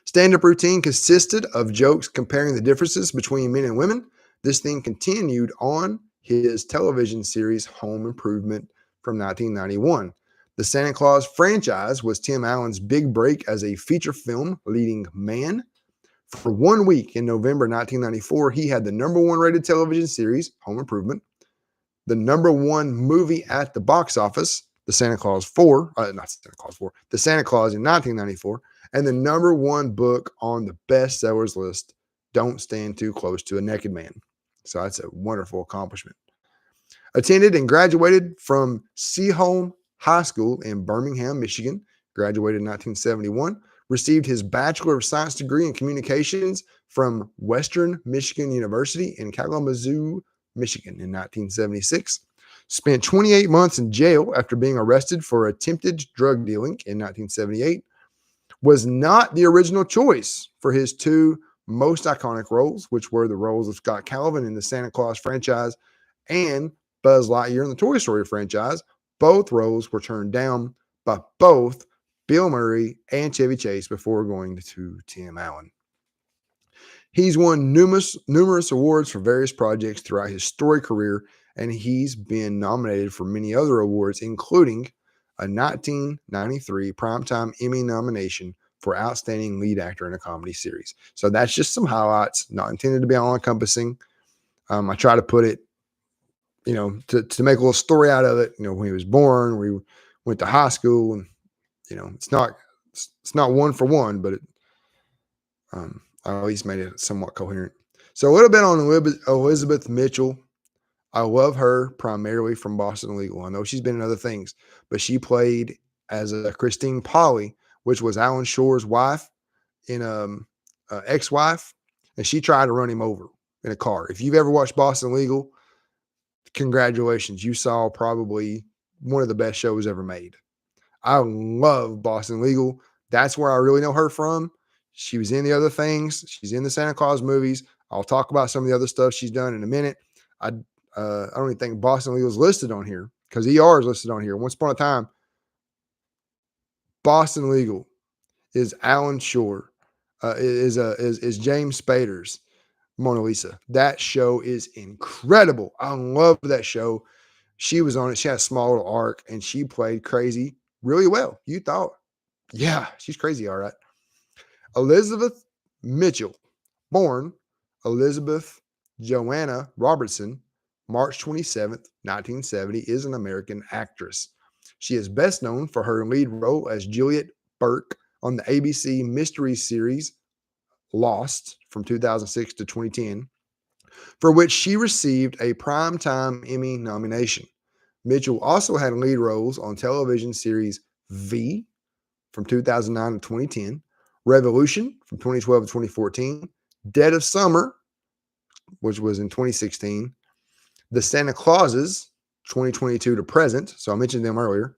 Stand-up routine consisted of jokes comparing the differences between men and women. This theme continued on his television series Home Improvement from 1991. The Santa Claus franchise was Tim Allen's big break as a feature film leading man. For 1 week in November 1994, he had the #1 rated television series, Home Improvement, the #1 movie at the box office, The Santa Claus 4, not Santa Claus 4, The Santa Claus in 1994, and the #1 book on the bestsellers list, Don't Stand Too Close to a Naked Man. So that's a wonderful accomplishment. Attended and graduated from Seaholm High School in Birmingham, Michigan. Graduated in 1971. Received his Bachelor of Science degree in Communications from Western Michigan University in Kalamazoo, Michigan in 1976. Spent 28 months in jail after being arrested for attempted drug dealing in 1978. Was not the original choice for his two most iconic roles, which were the roles of Scott Calvin in the Santa Claus franchise and Buzz Lightyear in the Toy Story franchise. Both roles were turned down by both Bill Murray and Chevy Chase before going to Tim Allen. He's won numerous awards for various projects throughout his storied career, and he's been nominated for many other awards, including a 1993 Primetime Emmy nomination for Outstanding Lead Actor in a Comedy Series. So that's just some highlights, not intended to be all-encompassing. I try to put it, to make a little story out of it. When he was born, we went to high school, and it's not one for one, but I at least made it somewhat coherent. So a little bit on Elizabeth Mitchell. I love her primarily from Boston Legal. I know she's been in other things, but she played as a Christine Polly, which was Alan Shore's wife in ex-wife, and she tried to run him over in a car. If you've ever watched Boston Legal, congratulations. You saw probably one of the best shows ever made. I love Boston Legal. That's where I really know her from. She was in the other things. She's in the Santa Claus movies. I'll talk about some of the other stuff she's done in a minute. I don't even think Boston Legal is listed on here because ER is listed on here. Once upon a time, Boston Legal is Alan Shore, is James Spader's Mona Lisa. That show is incredible. I love that show. She was on it. She had a small little arc, and she played crazy really well. You thought, yeah, she's crazy. All right. Elizabeth Mitchell, born Elizabeth Joanna Robertson, March 27th, 1970, is an American actress. She is best known for her lead role as Juliet Burke on the ABC mystery series Lost from 2006 to 2010, for which she received a Primetime Emmy nomination. Mitchell also had lead roles on television series V from 2009 to 2010, Revolution from 2012 to 2014, Dead of Summer, which was in 2016, The Santa Clauses, 2022 to present. So I mentioned them earlier.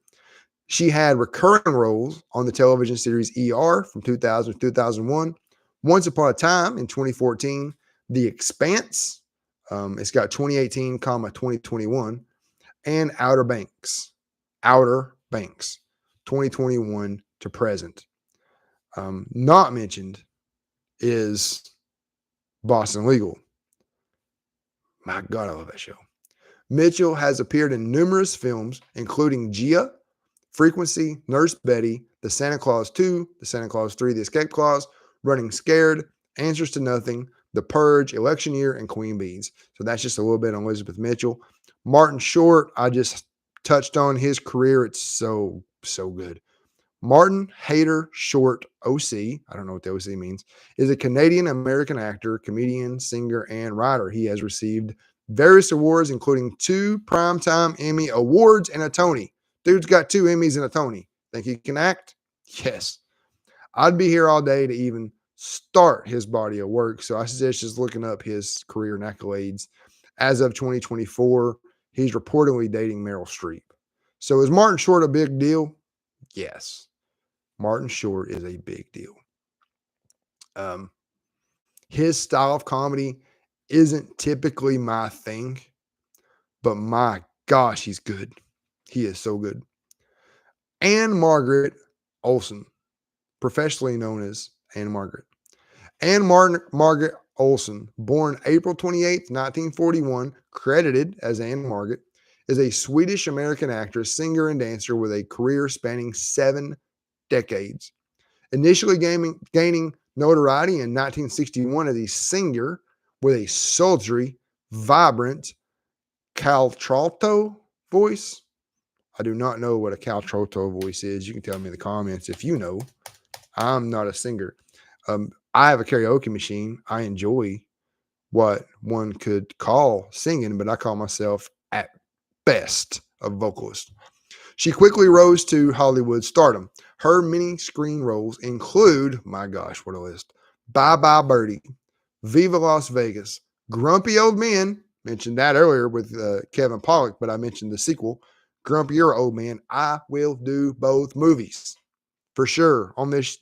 She had recurring roles on the television series ER from 2000 to 2001, Once Upon a Time in 2014, The Expanse, it's got 2018, 2021, and Outer Banks, 2021 to present. Not mentioned is Boston Legal. My God, I love that show. Mitchell has appeared in numerous films, including Gia, Frequency, Nurse Betty, The Santa Claus 2, The Santa Claus 3, The Escape Clause, Running Scared, Answers to Nothing, The Purge, Election Year, and Queen Bees. So that's just a little bit on Elizabeth Mitchell. Martin Short, I just touched on his career. It's so good. Martin Hayter Short, OC, I don't know what the OC means, is a Canadian-American actor, comedian, singer, and writer. He has received various awards, including 2 Primetime Emmy Awards and a Tony. Dude's got 2 Emmys and a Tony. Think he can act? Yes. I'd be here all day to even start his body of work, so I suggest just looking up his career and accolades. As of 2024, he's reportedly dating Meryl Streep. So is Martin Short a big deal? Yes. Martin Short is a big deal. His style of comedy isn't typically my thing, but my gosh, he's good. He is so good. Ann-Marget Olsen, professionally known as Ann-Marget. Ann-Marget Olsen, born April 28th, 1941, credited as Ann-Marget, is a Swedish-American actress, singer, and dancer with a career spanning 7 decades. Initially gaining notoriety in 1961 as a singer with a sultry, vibrant contralto voice. I do not know what a contralto voice is. You can tell me in the comments if you know. I'm not a singer. I have a karaoke machine. I enjoy what one could call singing, but I call myself at best a vocalist. She quickly rose to Hollywood stardom. Her many screen roles include, my gosh, what a list. Bye Bye Birdie, Viva Las Vegas, Grumpy Old Men, mentioned that earlier with Kevin Pollak, but I mentioned the sequel, Grumpier Old Man. I will do both movies for sure on this.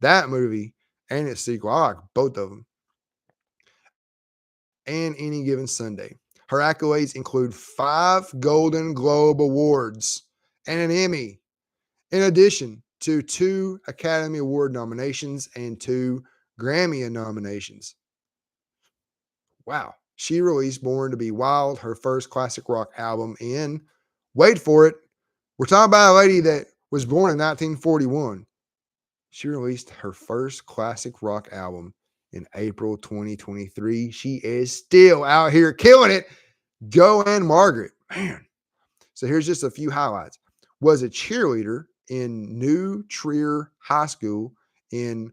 That movie and its sequel, I like both of them. And Any Given Sunday. Her accolades include 5 Golden Globe Awards and an Emmy, in addition to 2 Academy Award nominations and 2 Grammy nominations. Wow. She released Born to Be Wild, her first classic rock album in, wait for it, we're talking about a lady that was born in 1941. She released her first classic rock album in April 2023. She is still out here killing it. Go Ann-Marget. Man. So here's just a few highlights. Was a cheerleader in New Trier High School in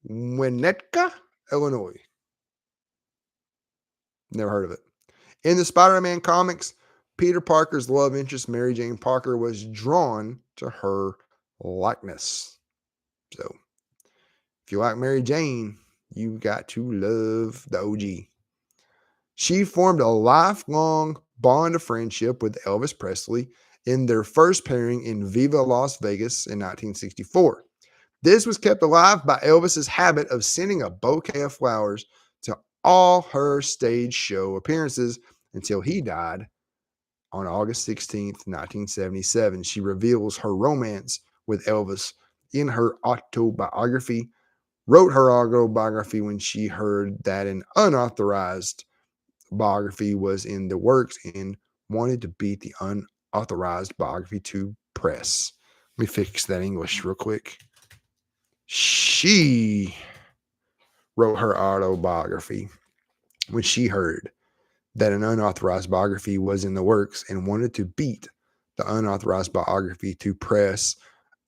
Winnetka, Illinois. Never heard of it. In the Spider-Man comics, Peter Parker's love interest, Mary Jane Parker, was drawn to her likeness. So if you like Mary Jane, you got to love the OG. She formed a lifelong bond of friendship with Elvis Presley in their first pairing in Viva Las Vegas in 1964. This was kept alive by Elvis's habit of sending a bouquet of flowers to all her stage show appearances until he died on August 16th, 1977. She reveals her romance with Elvis in her autobiography, wrote her autobiography when she heard that an unauthorized biography was in the works and wanted to beat the unauthorized biography to press. Let me fix that English real quick. She wrote her autobiography when she heard that an unauthorized biography was in the works and wanted to beat the unauthorized biography to press.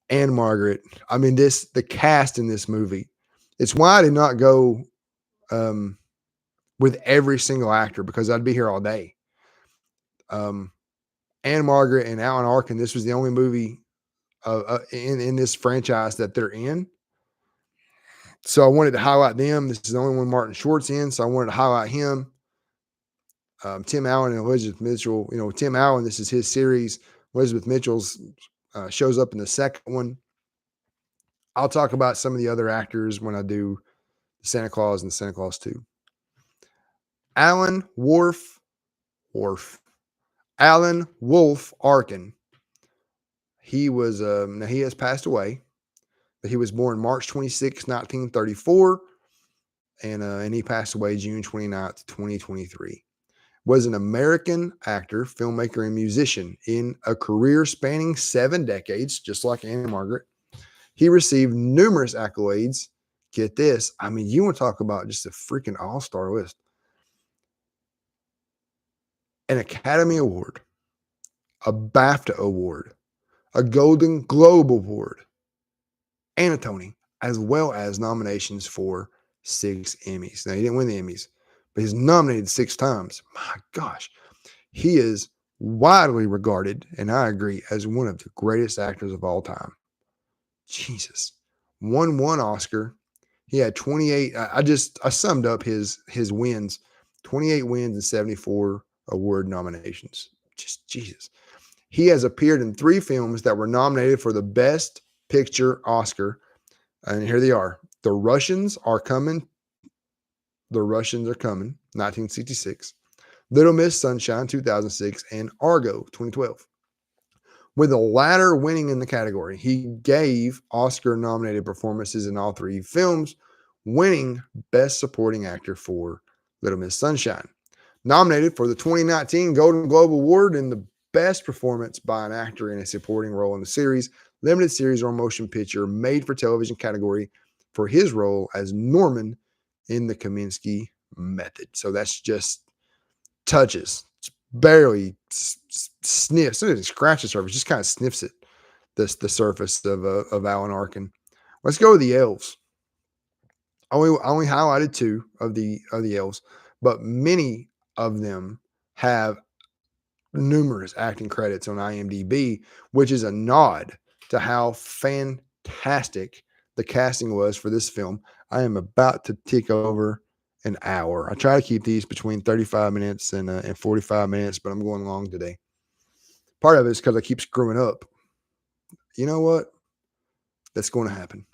Ann-Marget, I mean, the cast in this movie, it's why I did not go with every single actor because I'd be here all day. Ann-Marget and Alan Arkin, this was the only movie in this franchise that they're in. So I wanted to highlight them. This is the only one Martin Short's in, so I wanted to highlight him. Tim Allen and Elizabeth Mitchell. You know, Tim Allen, this is his series. Elizabeth Mitchell's shows up in the second one. I'll talk about some of the other actors when I do Santa Claus and Santa Claus 2. Alan Wolf Arkin. He was now he has passed away, but he was born March 26, 1934, and he passed away June 29th, 2023. Was an American actor, filmmaker, and musician in a career spanning 7 decades, just like Ann-Marget. He received numerous accolades. Get this. I mean, you want to talk about just a freaking all-star list. An Academy Award, a BAFTA Award, a Golden Globe Award, and a Tony, as well as nominations for 6 Emmys. Now, he didn't win the Emmys, but he's nominated 6 times. My gosh. He is widely regarded, and I agree, as one of the greatest actors of all time. Jesus. Won 1 Oscar. He had 28. I summed up his wins, 28 wins and 74 award nominations. Just Jesus. He has appeared in 3 films that were nominated for the Best Picture Oscar. And here they are. The Russians Are Coming. 1966. Little Miss Sunshine, 2006. And Argo, 2012. With the latter winning in the category, he gave Oscar-nominated performances in all 3 films, winning Best Supporting Actor for Little Miss Sunshine. Nominated for the 2019 Golden Globe Award in the Best Performance by an Actor in a Supporting Role in the Series, Limited Series, or Motion Picture Made for Television category for his role as Norman in the Kominsky Method. So that's just touches. Barely sniffs. It doesn't scratch the surface, just kind of sniffs it. The surface of Alan Arkin. Let's go with the elves. I only highlighted two of the elves, but many of them have numerous acting credits on IMDb, which is a nod to how fantastic the casting was for this film. I am about to tick over an hour. I try to keep these between 35 minutes and 45 minutes, but I'm going long today. Part of it is because I keep screwing up. You know what? That's going to happen.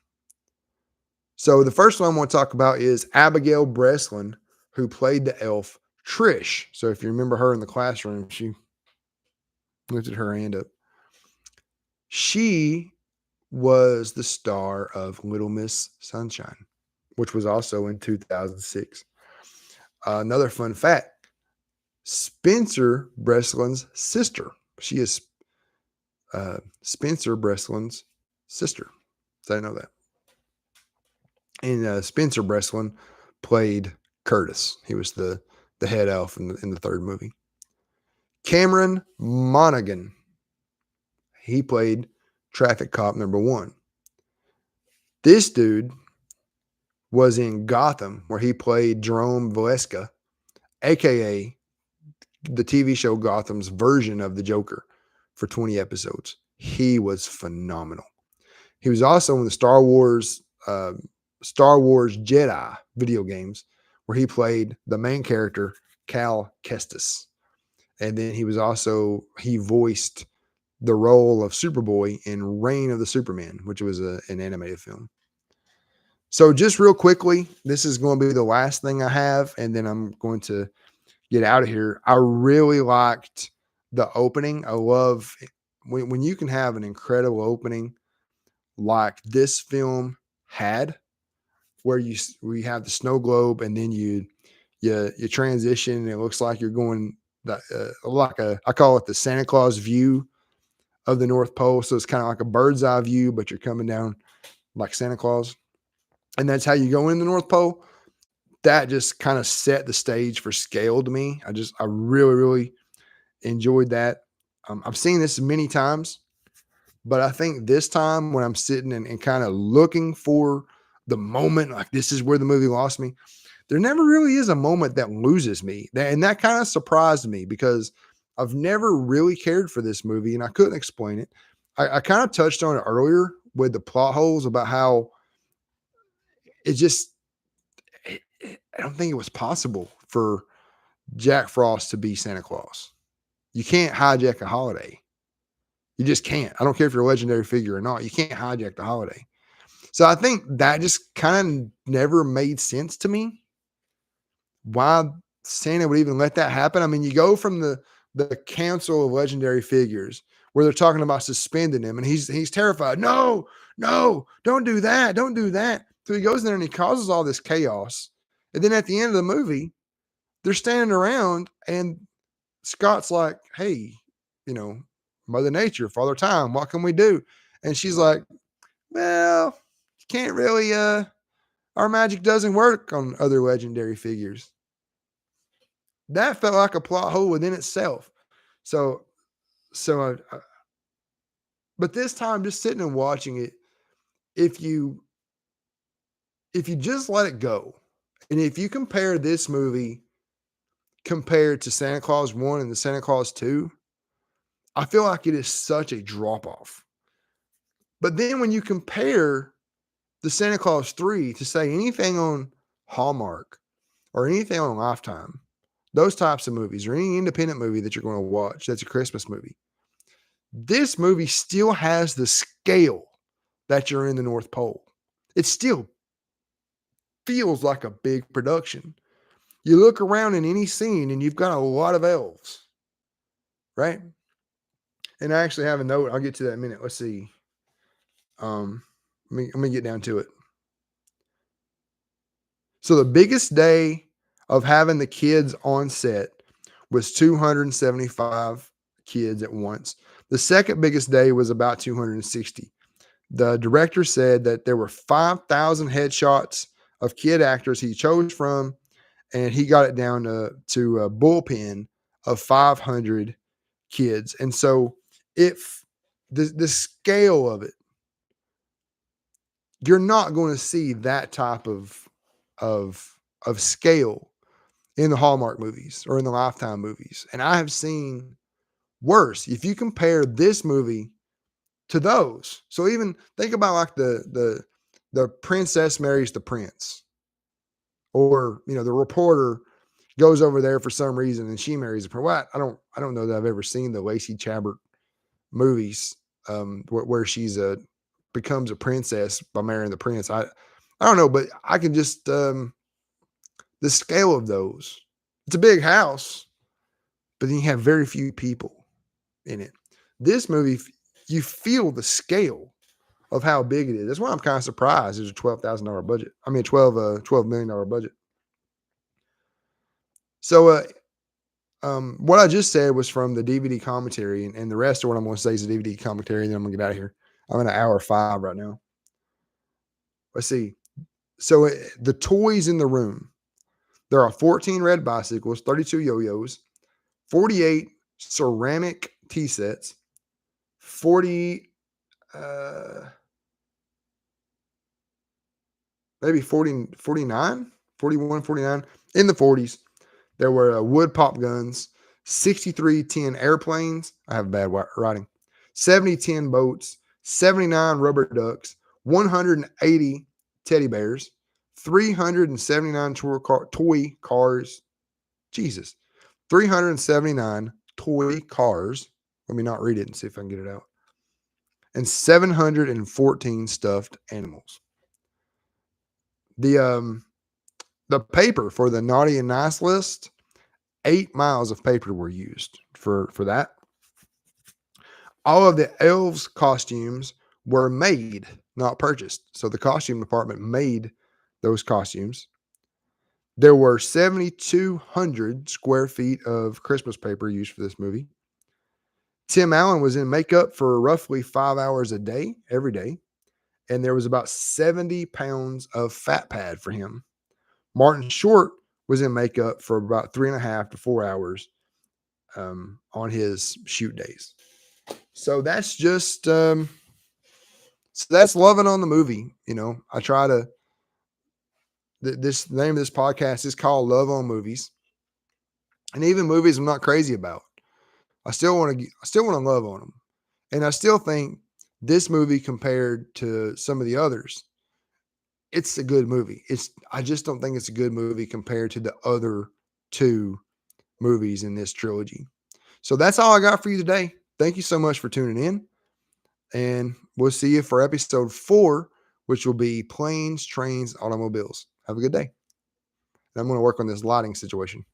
So the first one I want to talk about is Abigail Breslin, who played the elf Trish. So if you remember her in the classroom, she lifted her hand up. She was the star of Little Miss Sunshine, which was also in 2006. Another fun fact, Spencer Breslin's sister. She is Spencer Breslin's sister. So I know that. And Spencer Breslin played Curtis. He was the head elf in the third movie. Cameron Monaghan. He played traffic cop number 1. This dude was in Gotham, where he played Jerome Valeska, a.k.a. the TV show Gotham's version of the Joker for 20 episodes. He was phenomenal. He was also in the Star Wars Jedi video games, where he played the main character, Cal Kestis. And then he voiced the role of Superboy in Reign of the Superman, which was an animated film. So just real quickly, this is going to be the last thing I have, and then I'm going to get out of here. I really liked the opening. I love when you can have an incredible opening like this film had, where you have the snow globe, and then you transition, and it looks like you're going I call it the Santa Claus view of the North Pole. So it's kind of like a bird's eye view, but you're coming down like Santa Claus. And that's how you go in the North Pole. That just kind of set the stage for scale to me. I really, really enjoyed that. I've seen this many times, but I think this time when I'm sitting and kind of looking for the moment, like this is where the movie lost me, there never really is a moment that loses me. And that kind of surprised me, because I've never really cared for this movie and I couldn't explain it. I kind of touched on it earlier with the plot holes about how it just, I don't think it was possible for Jack Frost to be Santa Claus. You can't hijack a holiday. You just can't. I don't care if you're a legendary figure or not. You can't hijack the holiday. So I think that just kind of never made sense to me. Why Santa would even let that happen? I mean, you go from the Council of Legendary Figures, where they're talking about suspending him, and he's terrified. No, don't do that. Don't do that. So he goes in there and he causes all this chaos. And then at the end of the movie, they're standing around and Scott's like, hey, Mother Nature, Father Time, what can we do? And she's like, well, you can't really, our magic doesn't work on other legendary figures. That felt like a plot hole within itself. So, but this time, just sitting and watching it, if you just let it go, and if you compare this movie compared to Santa Claus 1 and the Santa Claus 2, I feel like it is such a drop off. But then when you compare the Santa Claus 3 to say anything on Hallmark or anything on Lifetime, those types of movies, or any independent movie that you're going to watch that's a Christmas movie, this movie still has the scale that you're in the North Pole. It still feels like a big production. You look around in any scene and you've got a lot of elves, right? And I actually have a note. I'll get to that in a minute. Let's see. Let me get down to it. So the biggest day of having the kids on set was 275 kids at once. The second biggest day was about 260. The director said that there were 5,000 headshots of kid actors he chose from, and he got it down to a bullpen of 500 kids. And so if the scale of it, you're not going to see that type of of scale in the Hallmark movies or in the Lifetime movies. And I have seen worse. If you compare this movie to those, so even think about like the princess marries the prince, or the reporter goes over there for some reason and she marries a prince. Well, I don't know that I've ever seen the Lacey Chabert movies where she's becomes a princess by marrying the prince. I don't know, but I can just the scale of those. It's a big house, but then you have very few people in it. This movie, you feel the scale of how big it is. That's why I'm kind of surprised there's a $12,000 budget. I mean, $12 million budget. So, what I just said was from the DVD commentary, and the rest of what I'm going to say is the DVD commentary, and then I'm going to get out of here. I'm in an hour 5 right now. Let's see. So, the toys in the room, there are 14 red bicycles, 32 yo-yos, 48 ceramic tea sets, 40, maybe 40, 49, 41, 49 in the 40s. There were wood pop guns, 63 tin airplanes. I have bad writing. 70 tin boats, 79 rubber ducks, 180 teddy bears, 379 toy cars. Jesus. 379 toy cars. Let me not read it and see if I can get it out. And 714 stuffed animals. The paper for the naughty and nice list, 8 miles of paper were used for that. All of the elves' costumes were made, not purchased. So the costume department made those costumes. There were 7,200 square feet of Christmas paper used for this movie. Tim Allen was in makeup for roughly 5 hours a day, every day. And there was about 70 pounds of fat pad for him. Martin Short was in makeup for about 3.5 to 4 hours on his shoot days. So that's just so that's loving on the movie. I try to. This name of this podcast is called Love on Movies, and even movies I'm not crazy about, I still want to love on them, and I still think this movie compared to some of the others, it's a good movie. I just don't think it's a good movie compared to the other 2 movies in this trilogy. So that's all I got for you today. Thank you so much for tuning in, and we'll see you for episode 4, which will be planes, trains, automobiles. Have a good day. And I'm going to work on this lighting situation.